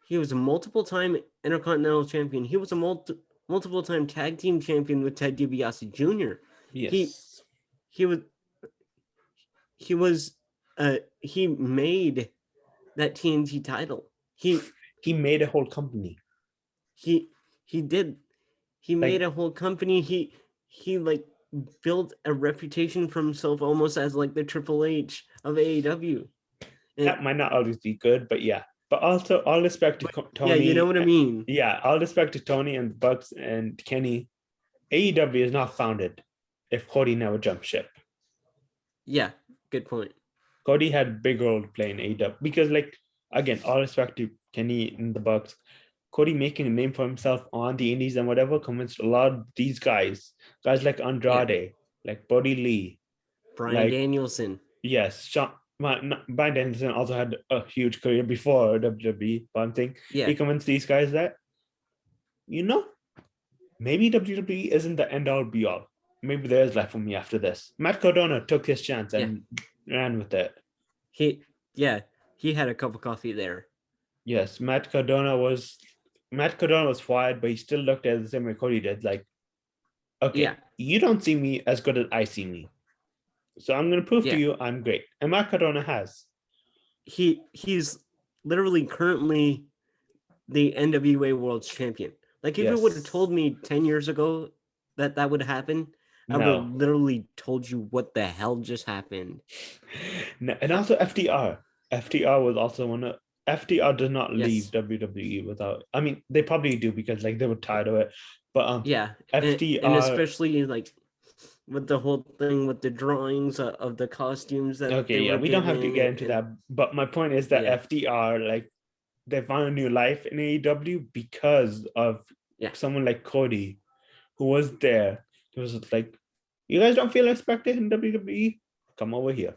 was a multiple-time Intercontinental Champion. He was a multiple-time Tag Team Champion with Ted DiBiase Jr. Yes. He made that TNT title. He made a whole company. He did. He made a whole company. He like built a reputation for himself almost as like the Triple H of AEW. That might not always be good, but yeah. But also, all respect to Tony. Yeah, you know what I mean. Yeah, all respect to Tony and the Bucks and Kenny. AEW is not founded if Cody never jumped ship. Yeah, good point. Cody had a big role to play in AEW because, like, again, all respect to Kenny and the Bucks. Cody making a name for himself on the indies and whatever convinced a lot of these guys like Andrade, like Buddy Lee, Bryan Danielson. Yes, Bryan Danielson also had a huge career before WWE, but I'm saying he convinced these guys that, maybe WWE isn't the end all be all. Maybe there's life for me after this. Matt Cardona took his chance and ran with it. He had a cup of coffee there. Yes, Matt Cardona was fired, but he still looked at it the same way Cody did. Like, okay, you don't see me as good as I see me. So I'm going to prove to you I'm great. And Matt Cardona has. He's literally currently the NWA World Champion. Like, if you would have told me 10 years ago that would happen, I would have literally told you what the hell just happened. No, and also FTR. FTR was also one of... FTR does not leave WWE without... I mean, they probably do because, like, they were tired of it. But FTR... And especially, like, with the whole thing with the drawings of the costumes that we don't have to get into that. But my point is that FTR, like, they found a new life in AEW because of someone like Cody, who was there. It was like, you guys don't feel respected in WWE? Come over here.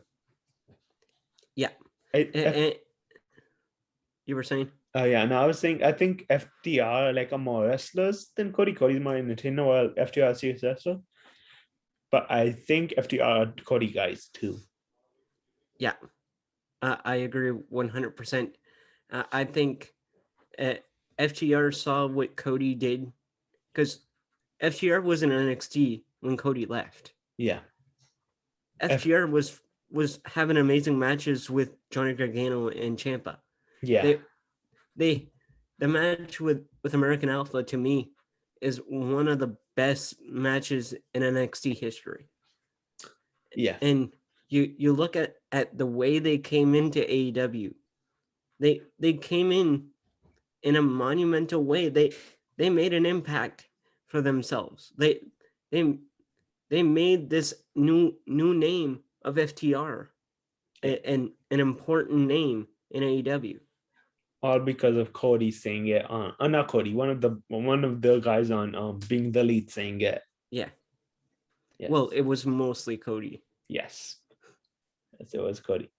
Yeah. You were saying? No, I was saying, I think FTR like are more wrestlers than Cody. Cody's more entertainer, while FTR is serious wrestler. But I think FTR are Cody guys too. Yeah, I agree 100%. I think FTR saw what Cody did, because FTR was in NXT when Cody left. Yeah. FTR was having amazing matches with Johnny Gargano and Ciampa. Yeah. The match with American Alpha, to me, is one of the best matches in NXT history. Yeah. And you look at the way they came into AEW, They came in a monumental way. They made an impact for themselves. They they made this new name of FTR an important name in AEW. All because of Cody saying it on not Cody, one of the guys on being the lead saying it. Yeah. Yes. Well, it was mostly Cody. Yes. Yes, it was Cody.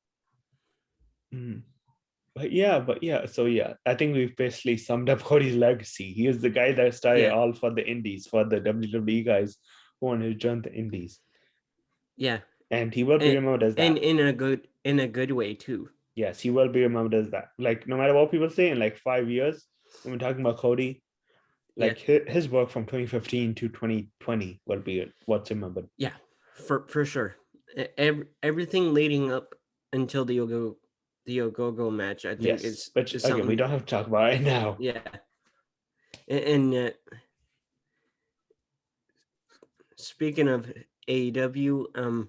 But yeah. So yeah, I think we've basically summed up Cody's legacy. He is the guy that started all for the indies, for the WWE guys who wanted to join the indies. Yeah. And he will be remembered as that. And in a good way too. Yes, he will be remembered as that. Like, no matter what people say, in like 5 years, when we're talking about Cody, like his work from 2015 to 2020 will be what's remembered. Yeah, for sure. Everything leading up until the Ogogo match, I think is again, we don't have to talk about it now. Yeah, and speaking of AEW,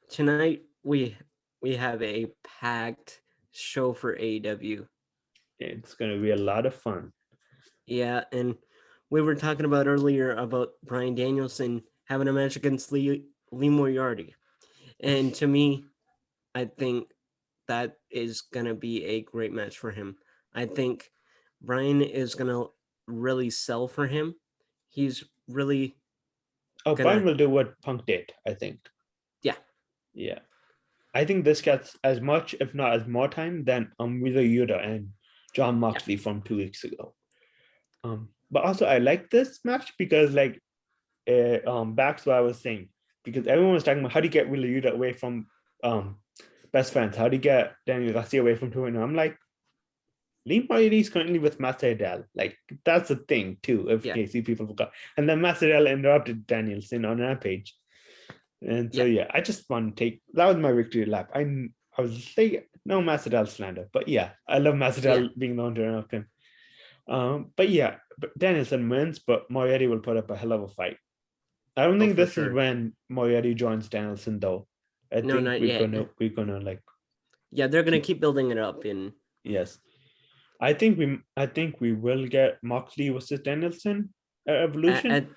tonight we have a packed show for AEW. It's going to be a lot of fun. Yeah, and we were talking about earlier about Bryan Danielson having a match against Lee Moriarty. And to me, I think that is going to be a great match for him. I think Bryan is going to really sell for him. He's really... Bryan will do what Punk did, I think. Yeah. I think this gets as much, if not as more time than Wheeler Yuta and Jon Moxley from 2 weeks ago. But also I like this match because back to what I was saying, because everyone was talking about how do you get Wheeler Yuta away from best friends, how do you get Daniel Garcia away from 2-0? I'm like, Lee Moriarty is currently with Matt Sydal. Like, that's a thing too, if KC people forgot. And then Matt Sydal interrupted Danielson on Rampage. And so I just want to take that was my victory lap. I was like, no Matt Sydal slander, but I love Matt Sydal being the one to interrupt him. But Danielson wins, but Moriarty will put up a hell of a fight. I don't think this is when Moriarty joins Danielson, though. I think we're gonna like. Yeah, they're gonna keep building it up. Yes, I think we will get Moxley versus Danielson at Evolution.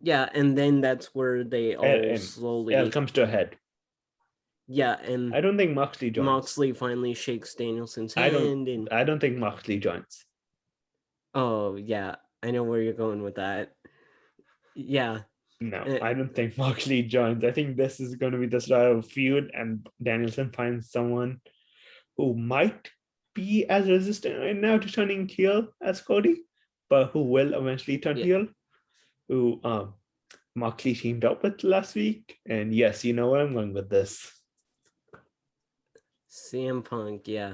And then that's where they all slowly. It comes to a head. Yeah, and I don't think Moxley joins. Moxley finally shakes Danielson's hand. I don't think Moxley joins. Oh yeah, I know where you're going with that. Yeah. No, I don't think Moxley joins. I think this is going to be the start of a feud, and Danielson finds someone who might be as resistant right now to turning heel as Cody, but who will eventually turn heel. Who Moxley teamed up with last week, and yes, you know where I'm going with this. CM Punk, yeah.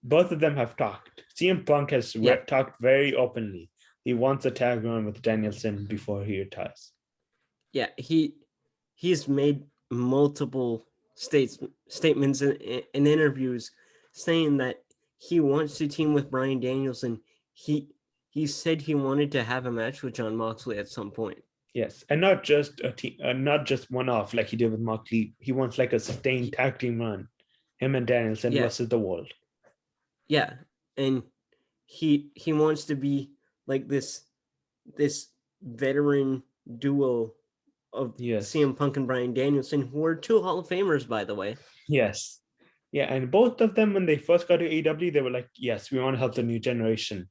Both of them have talked. CM Punk has talked very openly. He wants a tag on with Danielson before he retires. Yeah, he's made multiple statements in interviews saying that he wants to team with Bryan Danielson. He said he wanted to have a match with Jon Moxley at some point. Yes, and not just a team, not just one off like he did with Moxley. He wants like a sustained tag team run, him and Danielson versus the world. Yeah, and he wants to be like this veteran duo of CM Punk and Bryan Danielson, who are two Hall of Famers, by the way. Yes. Yeah, and both of them, when they first got to AEW, they were like, yes, we want to help the new generation.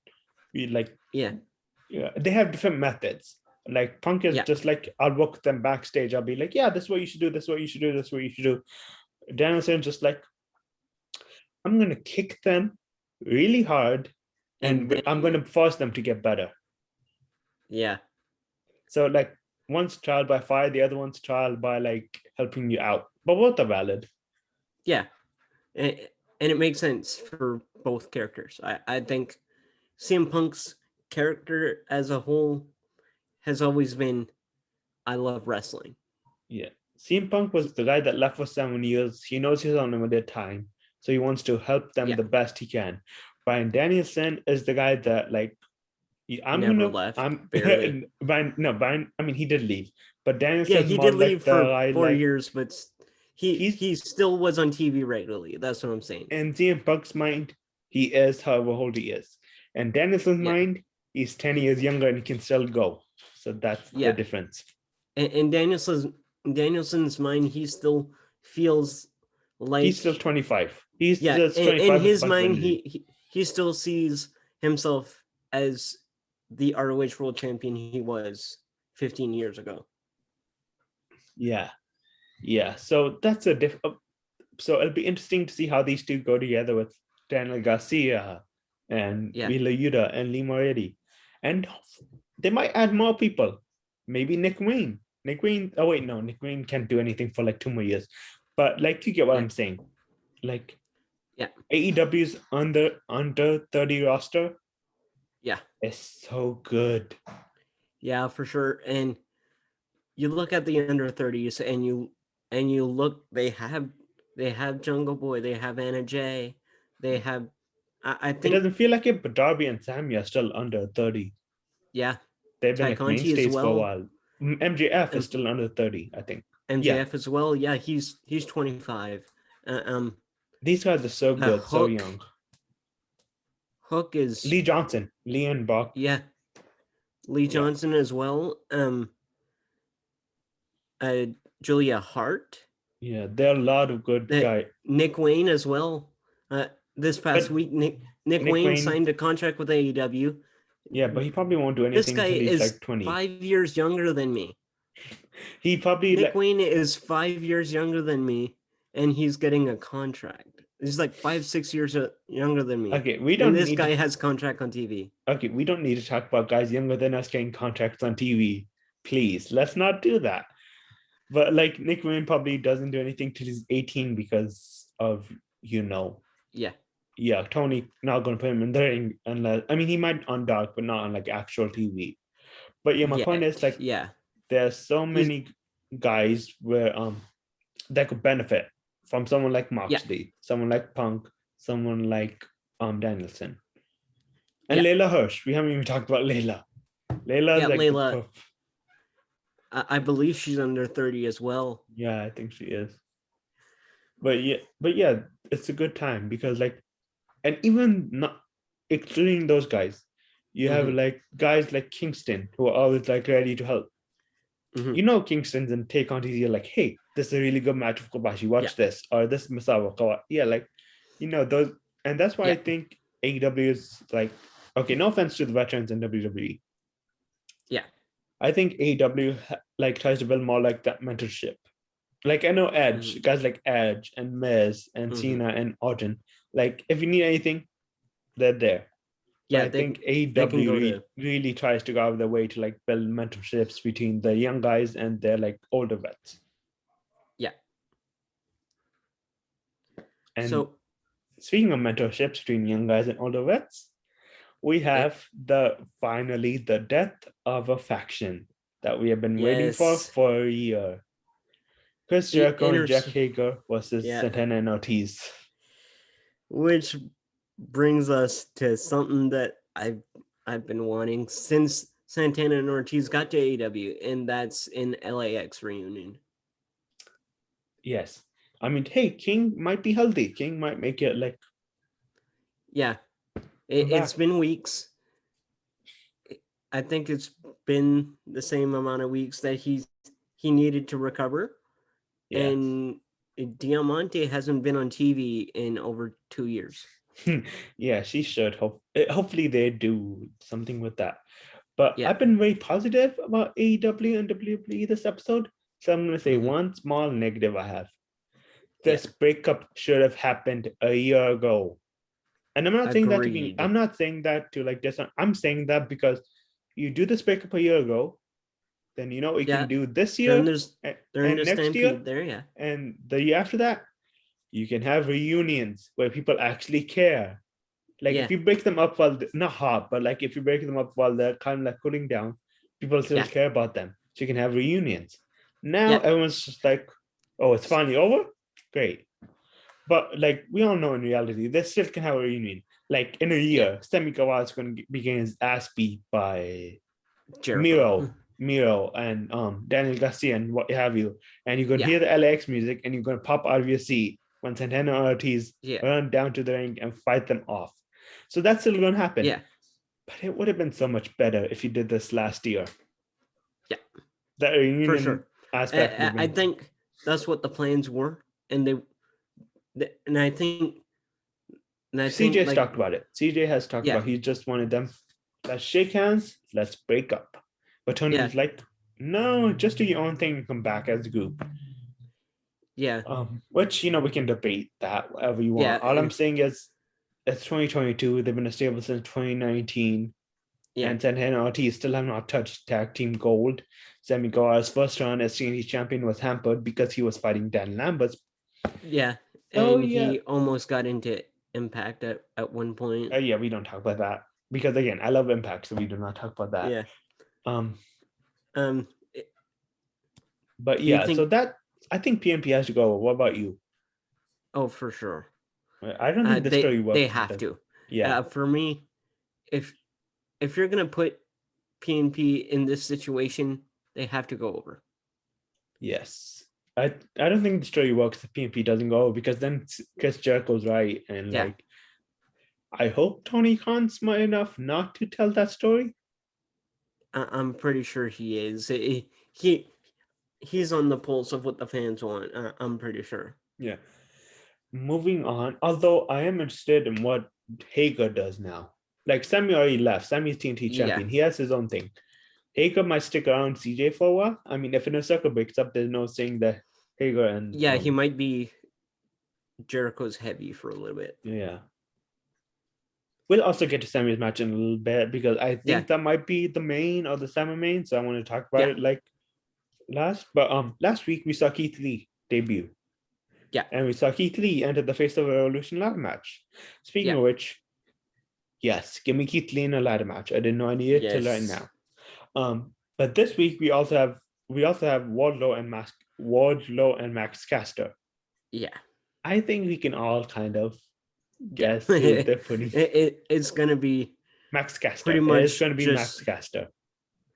We like, they have different methods. Like Punk is just like, I'll work them backstage. I'll be like, yeah, this is what you should do. This is what you should do. This is what you should do. Danielson just like, I'm going to kick them really hard and I'm going to force them to get better. Yeah. So like one's trial by fire, the other one's trial by like helping you out. But both are valid. Yeah. And it makes sense for both characters. I think CM Punk's character as a whole has always been, I love wrestling. Yeah. CM Punk was the guy that left for 7 years. He knows he's on limited time, so he wants to help them the best he can. Bryan Danielson is the guy that like, left. Brian. I mean, he did leave, but Danielson. Yeah, he did leave for 4 years, but he still was on TV regularly. That's what I'm saying. In CM Punk's mind, he is however old he is. And Danielson's mind, he's 10 years younger and he can still go. So that's the difference. And Danielson's mind, he still feels like he's still 25. He's just 25. In his mind, he still sees himself as the ROH World Champion he was 15 years ago. Yeah. So that's so it'll be interesting to see how these two go together with Daniel Garcia and Wheeler Yuta and Lee Moriarty. And they might add more people. Maybe Nick Wayne. Nick Wayne can't do anything for like 2 more years. But like, you get what I'm saying. Like, AEW's under 30 roster. Yeah. It's so good. Yeah, for sure. And you look at the under 30s and you look, they have Jungle Boy, they have Anna Jay, they have I think it doesn't feel like it, but Darby and Sammy are still under 30. Yeah. They've been like mainstays for a while. MJF is still under 30, I think. MJF as well. Yeah, he's 25. These guys are so good, so young. Hook is Lee Johnson, Lee and Bach. Yeah. Lee Johnson as well. Julia Hart. Yeah, there are a lot of good guys. Nick Wayne as well. This past week, Nick Wayne signed a contract with AEW. Yeah, but he probably won't do anything until he's like 20. 5 years younger than me. Nick Wayne is 5 years younger than me, and he's getting a contract. He's like 5-6 years younger than me. Okay, this guy has contract on TV. Okay, we don't need to talk about guys younger than us getting contracts on TV. Please, let's not do that. But like, Nick Wayne probably doesn't do anything till he's 18 because of, Yeah, Tony not going to put him in there unless, I mean, he might on Dark, but not on like actual TV. But my point is like, there's so many guys where that could benefit from someone like Moxley, someone like Punk, someone like Danielson, and Layla Hirsch. We haven't even talked about Layla. Layla. I believe she's under 30 as well. Yeah, I think she is. But yeah, it's a good time because like, and even not excluding those guys, you have like guys like Kingston who are always like ready to help. Kingston's and Take on TV, like, hey, this is a really good match of Kobashi. Watch this, or this Misawa Kawa. Yeah, like, those, and that's why I think AEW is like, okay, no offense to the veterans in WWE. Yeah, I think AEW like tries to build more like that mentorship. Like, I know Edge, guys like Edge and Miz and Cena and Orton. Like, if you need anything, they're there. Yeah, I think AEW really tries to go out of their way to like build mentorships between the young guys and their like older vets. Yeah. And so, speaking of mentorships between young guys and older vets, we have finally the death of a faction that we have been waiting for a year. Chris Jericho and Jack Hager versus Santana and Ortiz. Which brings us to something that I've been wanting since Santana and Ortiz got to AEW, and that's an LAX reunion. Yes. I mean, hey, King might be healthy. King might make it like... Yeah. It's been weeks. I think it's been the same amount of weeks that he needed to recover. Yes. And Diamante hasn't been on TV in over 2 years. Yeah, she should. Hopefully they do something with that. But I've been very positive about AEW and WWE this episode. So I'm going to say one small negative I have. This breakup should have happened a year ago. And I'm not saying that to be, I'm not saying that to like this. I'm saying that because you do this breakup a year ago, then you can do this year and next year, and the year after that, you can have reunions where people actually care. Like if you break them up while not hot, but like if you break them up while they're kind of like cooling down, people still care about them. So you can have reunions. Now everyone's just like, oh, it's finally over? Great. But like we all know in reality, they still can have a reunion. Like in a year, Sammy Guevara is going to be getting his ass beat by Miro. Miro and Daniel Garcia and what have you, and you're gonna hear the LAX music, and you're gonna pop out of your seat when Santana and Ortiz run down to the ring and fight them off. So that's still gonna happen. Yeah. But it would have been so much better if you did this last year. Yeah. That reunion for sure aspect. I think that's what the plans were, and I think CJ's like, talked about it. CJ has talked about he just wanted them, let's shake hands, let's break up. But Tony was like, no, just do your own thing and come back as a group. Yeah. Which, we can debate that whatever you want. All I'm saying is it's 2022. They've been established since 2019. And Santana and Ortiz still have not touched tag team gold. Sammy Guevara's first run as TNT champion was hampered because he was fighting Dan Lambert. Yeah. And he almost got into Impact at one point. We don't talk about that. Because again, I love Impact, so we do not talk about that. Yeah. But yeah, so that I think PNP has to go. What about you? Oh, for sure. I don't think the story works. They have to. Yeah. For me, if you're gonna put PNP in this situation, they have to go over. Yes. I don't think the story works if PNP doesn't go over, because then Chris Jericho's right, and like I hope Tony Khan's smart enough not to tell that story. I'm pretty sure he is. He's on the pulse of what the fans want. I'm pretty sure. Yeah. Moving on, although I am interested in what Hager does now. Like Sammy already left. Sammy's TNT champion. He has his own thing. Hager might stick around CJ for a while. I mean, if Inner Circle breaks up, there's no saying that Hager and he might be Jericho's heavy for a little bit. Yeah. We'll also get to Sammy's match in a little bit, because I think that might be the main or the semi-main. So I want to talk about it like last. But last week we saw Keith Lee debut. Yeah. And we saw Keith Lee enter the Face of a Revolution ladder match. Speaking of which, yes, give me Keith Lee in a ladder match. I didn't know I needed it till right now. But this week we also have Wardlow and Max Caster. Yeah. I think we can all kind of guess who they're putting. It's gonna be Max Caster. Pretty much it's gonna be Max Caster.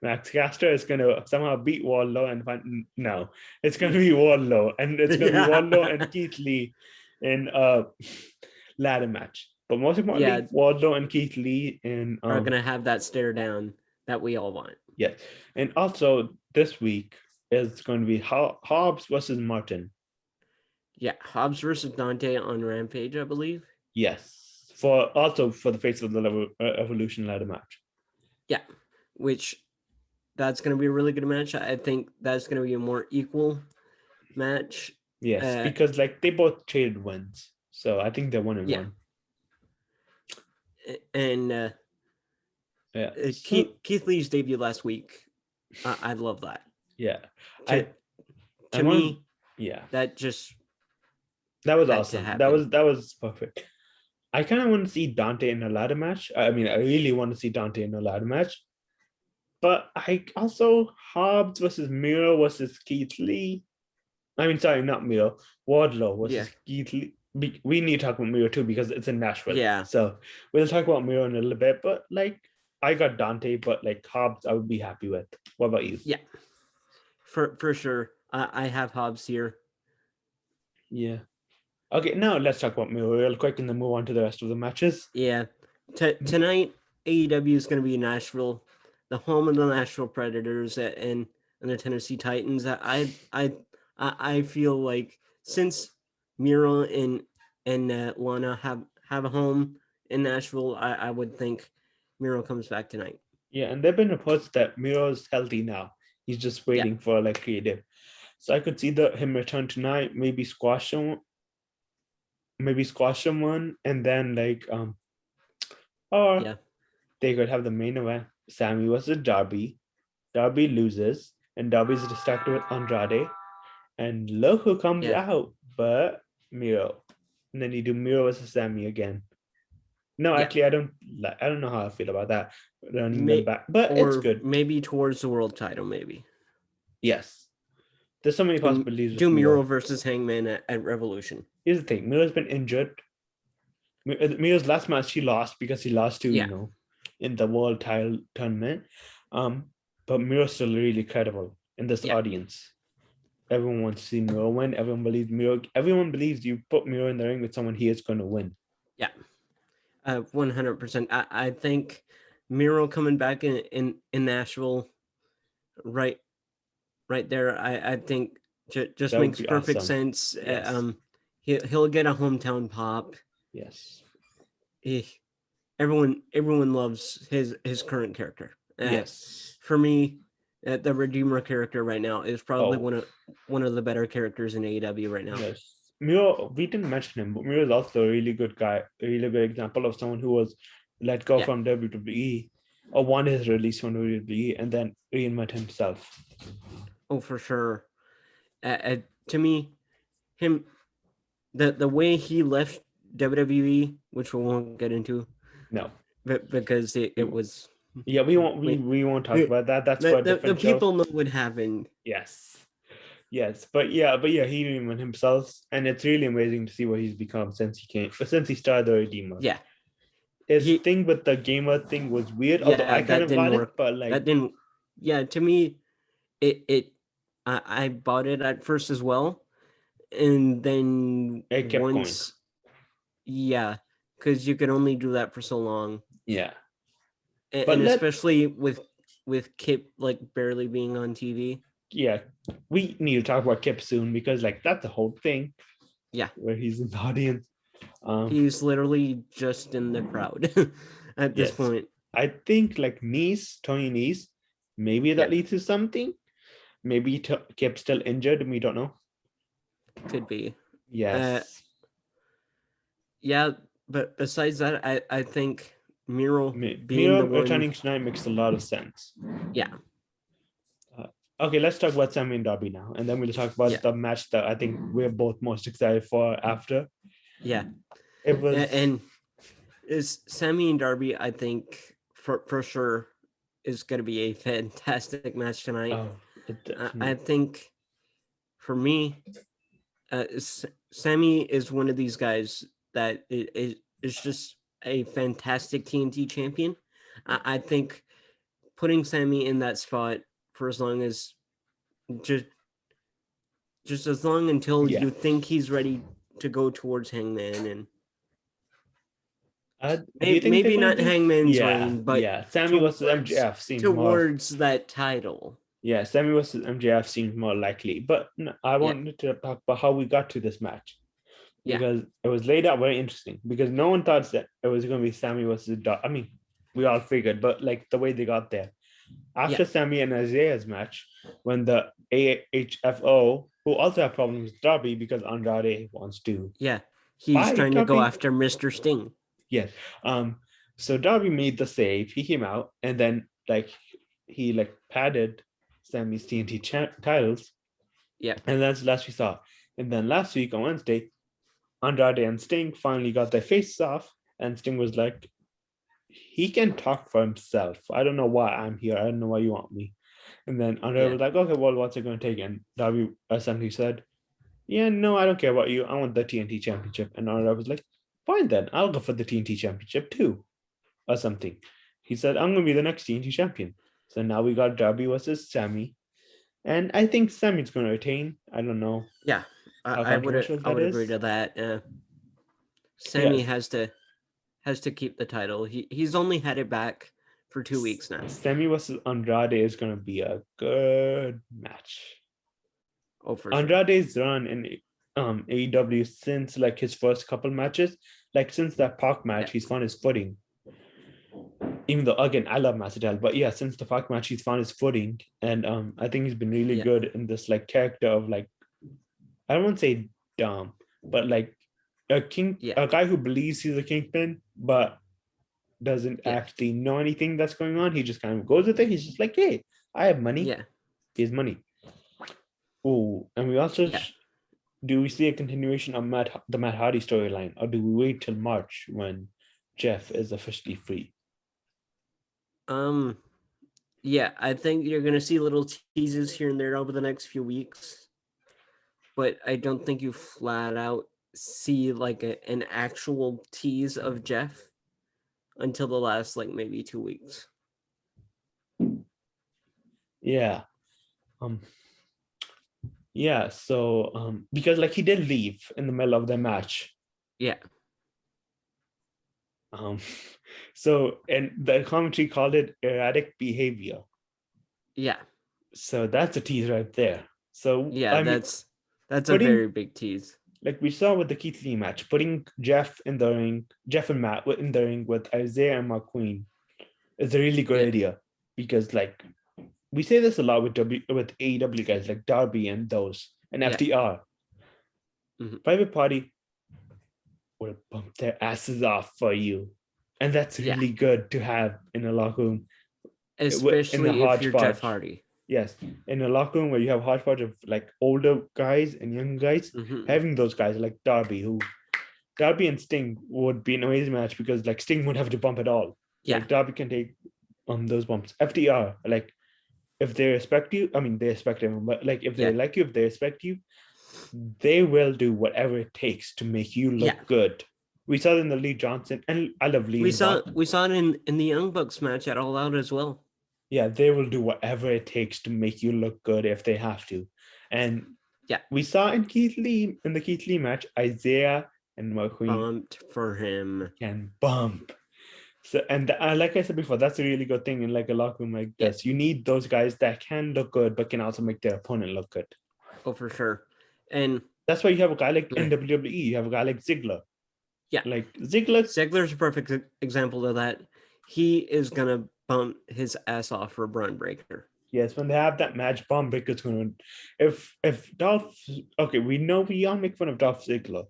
Max Caster is gonna somehow beat Wardlow and find no. It's gonna be Wardlow, and it's gonna be Wardlow and Keith Lee in a ladder match. But most importantly, Wardlow and Keith Lee are gonna have that stare down that we all want. Yes. And also this week is going to be Hobbs versus Martin. Yeah, Hobbs versus Dante on Rampage, I believe. Yes. For the Face of the Evolution ladder match. Yeah, which that's going to be a really good match. I think that's going to be a more equal match. Yes, because like they both traded wins, so I think they're 1-1. And Keith Lee's debut last week, I love that. Yeah, to me, that was awesome. That was perfect. I kind of want to see Dante in a ladder match. I mean, I really want to see Dante in a ladder match. But I also Hobbs versus Miro versus Keith Lee. I mean, sorry, not Miro. Wardlow versus Keith Lee. We need to talk about Miro too, because it's in Nashville. Yeah. So we'll talk about Miro in a little bit. But like, I got Dante, but like Hobbs, I would be happy with. What about you? Yeah, for sure. I have Hobbs here. Yeah. Okay, now let's talk about Miro real quick, and then move on to the rest of the matches. Yeah. Tonight, AEW is going to be in Nashville, the home of the Nashville Predators and the Tennessee Titans. I feel like since Miro and Lana have a home in Nashville, I would think Miro comes back tonight. Yeah, and there've been reports that Miro's healthy now. He's just waiting for like creative. So I could see him return tonight, maybe squash him one, and then like they could have the main event. Sammy versus Darby. Darby loses, and Darby's distracted with Andrade. And look who comes out, but Miro. And then you do Miro versus Sammy again. No, actually, I don't know how I feel about that. Running them back, but it's good. Maybe towards the world title, maybe. Yes. There's so many possibilities. Do Miro versus Hangman at Revolution. Here's the thing. Miro's been injured. Miro's last match he lost because he lost to, in the world title tournament. but Miro's still really credible in this Yeah. audience. Everyone wants to see Miro win. Everyone believes Miro. Everyone believes you put Miro in the ring with someone, he is going to win. Yeah. 100%. I think Miro coming back in Nashville, right there. I think just That would makes be perfect awesome. sense. Yes. He'll get a hometown pop. Yes. He, everyone loves his current character. Yes. For me, the Redeemer character right now is probably Oh, one of the better characters in AEW right now. yes. Miro, we didn't mention him, but Miro is also a really good guy, a really good example of someone who was let go Yeah. from WWE or won his release from WWE and then reinvent himself. Oh, for sure. To me, him the way he left WWE, which we won't get into, No. but because it was Yeah, we won't talk about that. That's for a the different show. people know what happened. Yes. Yes, but yeah, he reinvented himself, and it's really amazing to see what he's become since he started the Redeemer. Yeah, His thing with the gamer thing was weird, although I kind that of didn't got it, work. but like That didn't. Yeah, to me, it I bought it at first as well, and then it kept going. once, yeah, because you could only do that for so long. Yeah, but And especially with Kip like barely being on TV. Yeah, we need to talk about Kip soon because like that's the whole thing. Yeah, where he's in the audience. He's literally just in the crowd at this Yes, point. I think like Tony Nese, maybe that leads to something. Maybe Kip's still injured and we don't know. Could be. Yes. Yeah, but besides that, I think Miro being Miro the one returning tonight makes a lot of sense. Yeah. Okay, let's talk about Sammy and Darby now, and then we'll talk about the match that I think we're both most excited for after. Yeah. It was and is Sammy and Darby, I think for sure is going to be a fantastic match tonight. I think for me, Sammy is one of these guys that is just a fantastic TNT champion. I think putting Sammy in that spot for as long as just as long until you think he's ready to go towards Hangman and maybe not Hangman's reign, but Sammy versus MJF seems towards that title. Yeah, Sammy versus MJF seems more likely. But I wanted to talk about how we got to this match. Because it was laid out very interesting. Because no one thought that it was going to be Sammy versus Darby. I mean, we all figured, but like the way they got there. After Sammy and Isaiah's match, when the AHFO, who also have problems with Darby because Andrade wants to. Yeah, he's trying to go after Mr. Sting. Yes. So Darby made the save. He came out and then he padded Sammy's TNT titles. Yeah. And that's the last we saw. And then last week on Wednesday, Andrade and Sting finally got their faces off, and Sting was like, he can talk for himself. I don't know why I'm here. I don't know why you want me. And then Andrade was like, okay, well, what's it going to take? And Darby essentially said, yeah, no, I don't care about you. I want the TNT championship. And Andrade was like, fine then, I'll go for the TNT championship too, or something. He said, I'm going to be the next TNT champion. So now we got Darby versus Sammy. And I think Sammy's going to retain. I don't know. Yeah, I would agree to that. Sammy has to keep the title. He's only had it back for 2 weeks now. Sammy versus Andrade is going to be a good match. Oh, for Andrade's run in AEW since like his first couple matches, like since that Pac match, he's found his footing. Even though again I love Masvidal, but yeah, since the Pac match, he's found his footing, and I think he's been really good in this like character of like, I don't want to say dumb, but like a guy who believes he's a kingpin, but doesn't actually know anything that's going on. He just kind of goes with it. He's just like, hey, I have money. Yeah, here's money. Oh, and we also do we see a continuation of the Matt Hardy storyline, or do we wait till March when Jeff is officially free? Yeah, I think you're gonna see little teases here and there over the next few weeks, but I don't think you flat out see like an actual tease of Jeff until the last like maybe 2 weeks. Yeah. Um. Yeah. So because like he did leave in the middle of the match. Yeah. Um. So and the commentary called it erratic behavior. Yeah. So that's a tease right there. So Yeah, I mean, that's a putting very big tease. like we saw with the Keith Lee match, putting Jeff in the ring, Jeff and Matt in the ring with Isaiah and McQueen is a really good Yeah. idea because like we say this a lot with AEW guys like Darby and those and Yeah. FTR. Mhm. Private Party will bump their asses off for you, and that's Yeah. really good to have in a locker room in the Especially if you're Jeff hodgepodge. Hardy. Yes, in a locker room where you have hodgepodge of like older guys and young guys, Hmm. having those guys like Darby and Sting would be an amazing match because like Sting wouldn't have to bump at all. Yeah. Like Darby can take those bumps. FDR, like if they respect you, I mean they respect everyone, but like if they Yeah. like you, if they respect you, they will do whatever it takes to make you Yeah. look good. We saw it in the Lee Johnson, and I love Lee We and saw Bob. it in the Young Bucks match at All Out as well. Yeah, they will do whatever it takes to make you look good if they have to. And Yeah. we saw in the Keith Lee match, Isaiah and McQueen Pumped for him. can bump. So and like I said before, that's a really good thing in like a locker room like Yeah. this. You need those guys that can look good but can also make their opponent look good. Oh, for sure. And that's why you have a guy like in WWE, you have a guy like Ziggler. Yeah. Like Ziggler's a perfect example of that. He is gonna bump his ass off for Braun Breaker. Yes, when they have that match, Braun Breaker's gonna if Dolph okay, we know we all make fun of Dolph Ziggler.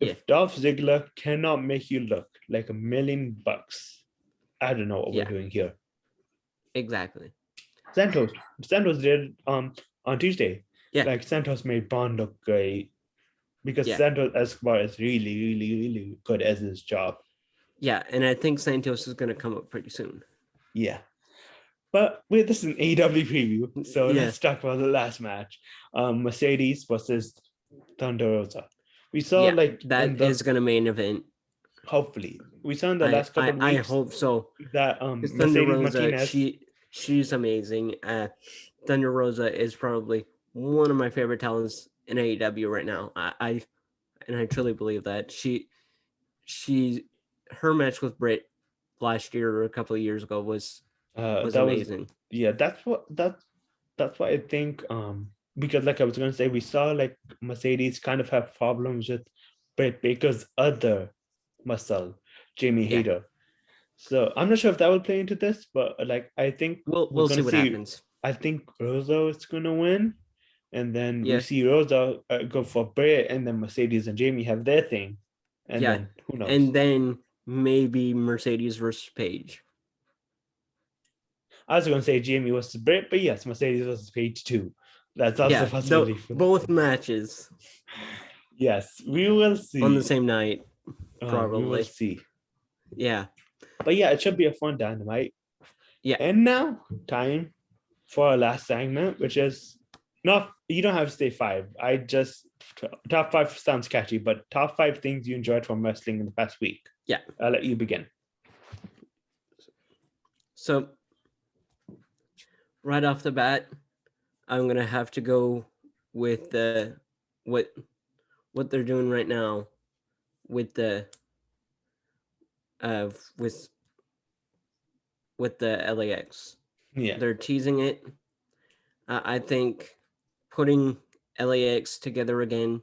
If Dolph Ziggler cannot make you look like $1,000,000, I don't know what we're doing here. Exactly. Santos did on Tuesday. Yeah. Like Santos made Braun look great because Santos Escobar is really, really, really good at his job. Yeah, and I think Santos is going to come up pretty soon. Yeah. But wait, this is an AEW preview, so let's talk about the last match. Mercedes versus Thunder Rosa. We saw like that is going to main event. Hopefully, we saw in the last couple of weeks. I hope so. That Thunder Mercedes Rosa, Martinez. she's amazing. Thunder Rosa is probably one of my favorite talents in AEW right now. I truly believe that her match with Britt last year or a couple of years ago was amazing. That's what I think. Because like I was gonna say, we saw like Mercedes kind of have problems with Britt Baker's other muscle, Jamie Hayter. So I'm not sure if that will play into this, but like I think we'll see what happens. I think Rosa is gonna win, and then we see Rosa go for Britt, and then Mercedes and Jamie have their thing, and then who knows? And then maybe Mercedes versus Paige. I was going to say Jamie versus Britt, but yes, Mercedes versus Paige too. That's also a possibility. Both matches. Yes, we will see. On the same night, probably. We will see. Yeah. But yeah, it should be a fun Dynamite. Yeah. And now, time for our last segment, which is not, you don't have to say 5. I just, top 5 sounds catchy, but top 5 things you enjoyed from wrestling in the past week. Yeah. I'll let you begin. So, right off the bat, I'm going to have to go with what they're doing right now with the with the LAX. Yeah. They're teasing it. I think putting LAX together again,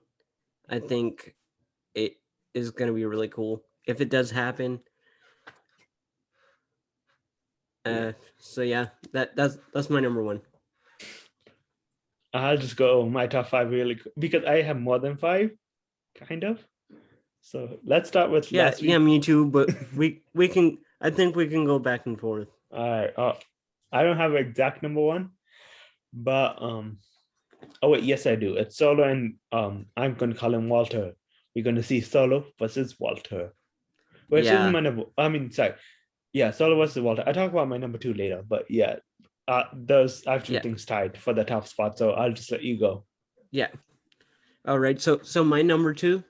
I think it is going to be really cool if it does happen. So yeah, that's my number 1. I'll just go my top 5 really because I have more than 5, kind of. So let's start with last week. Yeah, me too. But we can. I think we can go back and forth. All right. I don't have an exact number 1, but oh wait, yes I do. It's Solo and I'm gonna call him Walter. We're gonna see Solo versus Walter, which is my number. I mean, sorry, yeah, Solo versus Walter. I talk about my number 2 later, but yeah, those I have 2 things tied for the top spot. So I'll just let you go. Yeah. All right. So my number 2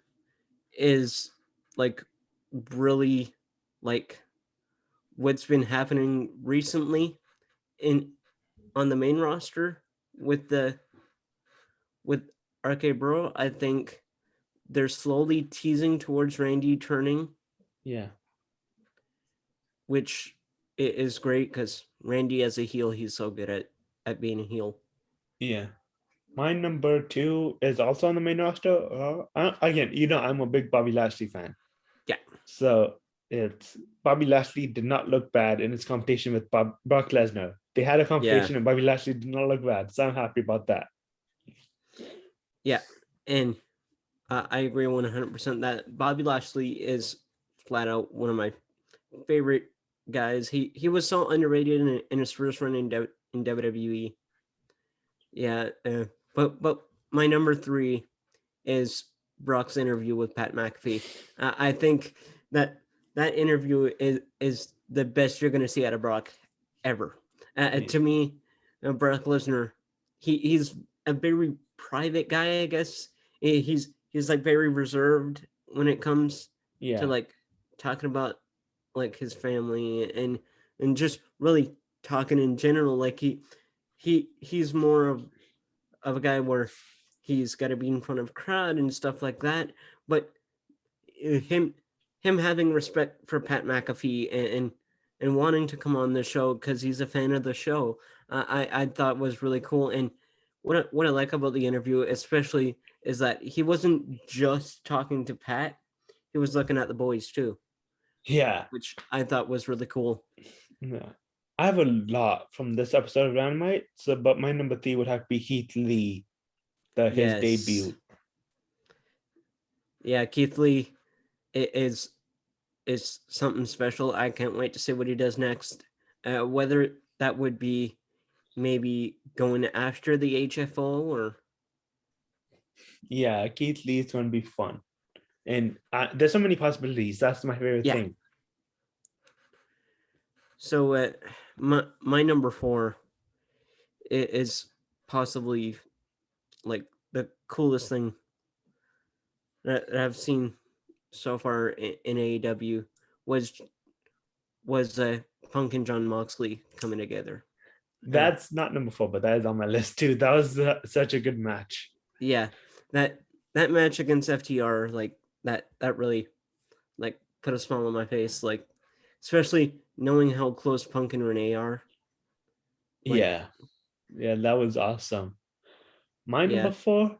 is like really like what's been happening recently in on the main roster with RK Bro, I think they're slowly teasing towards Randy turning. Yeah. Which is great because Randy as a heel, he's so good at being a heel. Yeah. My number 2 is also on the main roster. Again, I'm a big Bobby Lashley fan. Yeah. So it's Bobby Lashley did not look bad in his competition with Brock Lesnar. They had a competition and Bobby Lashley did not look bad. So I'm happy about that. Yeah. And I agree 100% that Bobby Lashley is flat out one of my favorite guys. He was so underrated in his first run in WWE. Yeah. But my number 3 is Brock's interview with Pat McAfee. I think that interview is the best you're going to see out of Brock ever. To me, Brock Lesnar, he's a very private guy. I guess he's like very reserved when it comes to like talking about like his family and just really talking in general. Like he's more of a guy where he's got to be in front of a crowd and stuff like that. But him having respect for Pat McAfee and wanting to come on the show because he's a fan of the show, I thought was really cool. And what I like about the interview, especially, is that he wasn't just talking to Pat; he was looking at the boys too. Yeah, which I thought was really cool. Yeah. I have a lot from this episode of Dynamite, but my number 3 would have to be Keith Lee, his debut. Yeah, Keith Lee is something special. I can't wait to see what he does next. Whether that would be maybe going after the HFO or. Yeah, Keith Lee is going to be fun. And there's so many possibilities. That's my favorite thing. So my number 4 is possibly like the coolest thing that I've seen so far in AEW was Punk and John Moxley coming together. That's not number 4, but that is on my list too. That was such a good match. Yeah, that match against FTR, like that really like put a smile on my face, like especially knowing how close Punk and Renee are. Like, yeah, that was awesome. My number 4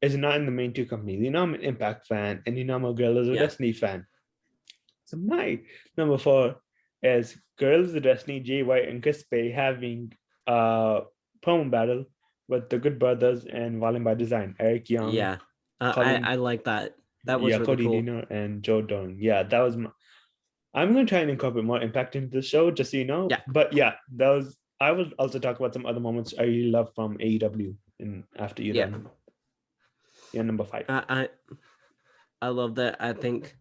is not in the main 2 companies. I'm an Impact fan, and I'm a Girls of Destiny fan. So my number 4 is Girls of Destiny, Jay White and Chris Bay having a promo battle with the Good Brothers and Violent by Design. Eric Young. Yeah, I like that. That was really Cody cool. Dino and Joe Doan. Yeah, that was I'm going to try and incorporate more Impact into the show, just so you know. Yeah. But yeah, that was. I will also talk about some other moments I really love from AEW and after you done. Yeah, number 5. I love that. I think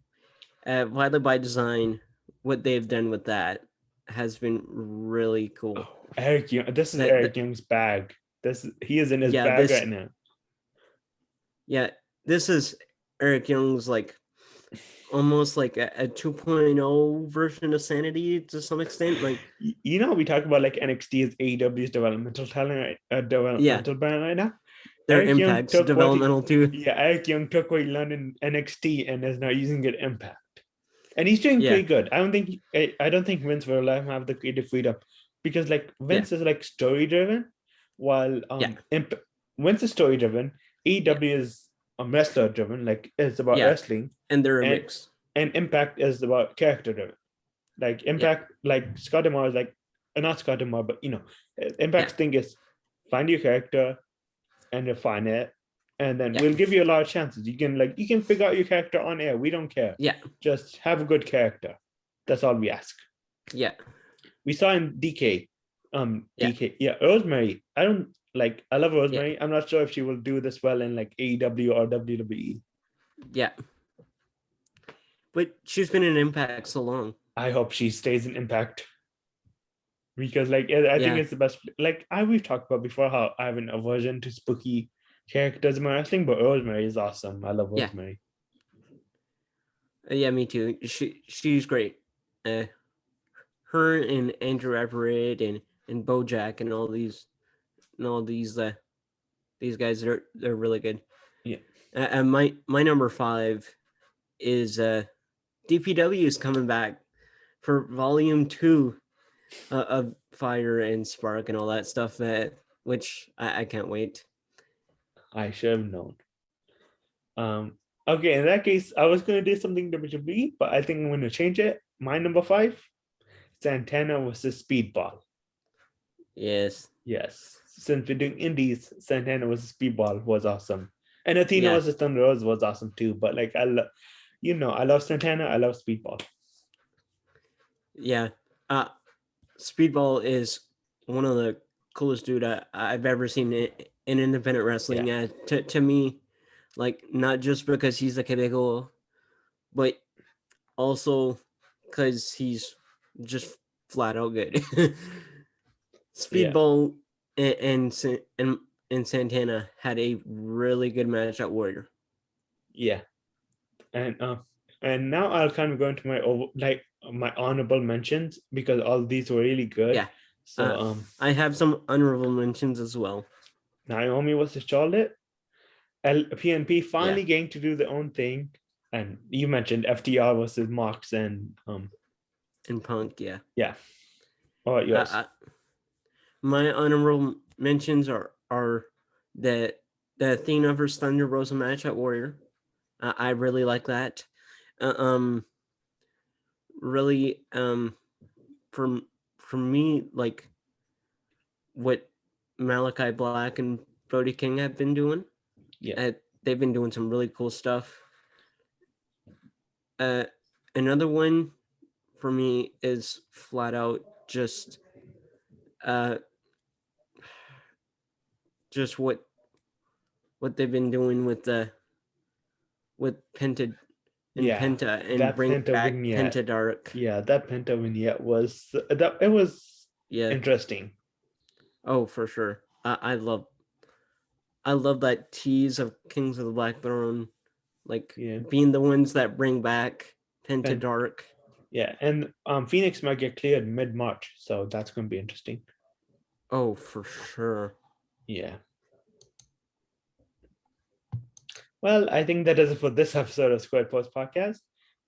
Violent by Design, what they've done with that has been really cool. Eric Young, this is Eric Young's bag. He is in his bag right now. Yeah, this is Eric Young's like almost like a 2.0 version of Sanity to some extent. Like we talk about like NXT as AEW's developmental talent, developmental brand right now. Their Impact's developmental too. Yeah, Eric Young took what he learned in NXT and is now using it Impact, and he's doing pretty good. I don't think Vince will let him have the creative freedom because like Vince is like story driven, while Vince is story driven. AEW is wrestler driven, like it's about wrestling, and they're a mix. And Impact is about character driven. Like Impact, like Scott Demore is like not Scott Demore, but Impact's thing is find your character and refine it, and then we'll give you a lot of chances. You can figure out your character on air. We don't care. Yeah, just have a good character. That's all we ask. Yeah, we saw in DK, Rosemary. I love Rosemary. Yeah. I'm not sure if she will do this well in like AEW or WWE. Yeah, but she's been in Impact so long. I hope she stays in Impact because I think it's the best. Like we've talked about before how I have an aversion to spooky characters in my wrestling, but Rosemary is awesome. I love Rosemary. Yeah, me too. She's great. Her and Andrew Everett and Bojack and all these and all these guys. They're really good. Yeah. And my number 5 is DPW is coming back for Volume 2 of Fire and Spark and all that stuff. Which I can't wait. I should have known. Okay, in that case, I was going to do something WWE, but I think I'm going to change it. My number 5, Santana versus Speedball. Yes. Yes. Since we're doing indies, Santana versus Speedball was awesome. And Athena versus Thunder Rose was awesome too. But like I love Santana, I love Speedball. Yeah. Speedball is one of the coolest dude I've ever seen in independent wrestling. Yeah. To me, like, not just because he's a Quebeco, but also because he's just flat out good. Speedball and Santana had a really good match at Warrior. Yeah. And now I'll kind of go into my honorable mentions because all these were really good. Yeah. So I have some honorable mentions as well. Naomi versus Charlotte. PNP finally getting to do their own thing. And you mentioned FTR versus Mox and Punk, yeah. Yeah. All right, yours. My honorable mentions are the Athena versus Thunder Rosa match at Warrior. I really like that. Really, for me, like what Malachi Black and Brody King have been doing. Yeah. They've been doing some really cool stuff. Another one for me is flat out just what they've been doing with Penta and Penta and bring Penta back vignette. Penta Dark. Yeah, that Penta vignette was interesting. Oh, for sure. I love that tease of Kings of the Black Throne, like being the ones that bring back Penta Dark. Yeah, and Phoenix might get cleared mid-March, so that's going to be interesting. Oh, for sure. Yeah. Well, I think that is it for this episode of Squared Post Podcast.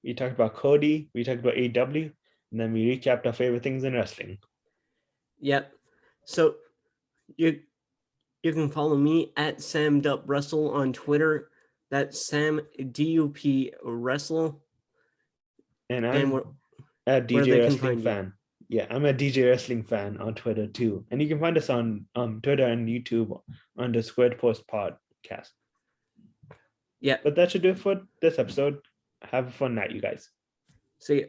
We talked about Cody, we talked about AEW, and then we recapped our favorite things in wrestling. Yep. So you can follow me at SamDupWrestle on Twitter. That's Sam DUP Wrestle. And I'm a DJ Wrestling fan. Yeah, I'm a DJ Wrestling fan on Twitter too. And you can find us on Twitter and YouTube under Squared Post Podcast. Yeah. But that should do it for this episode. Have a fun night, you guys. See you.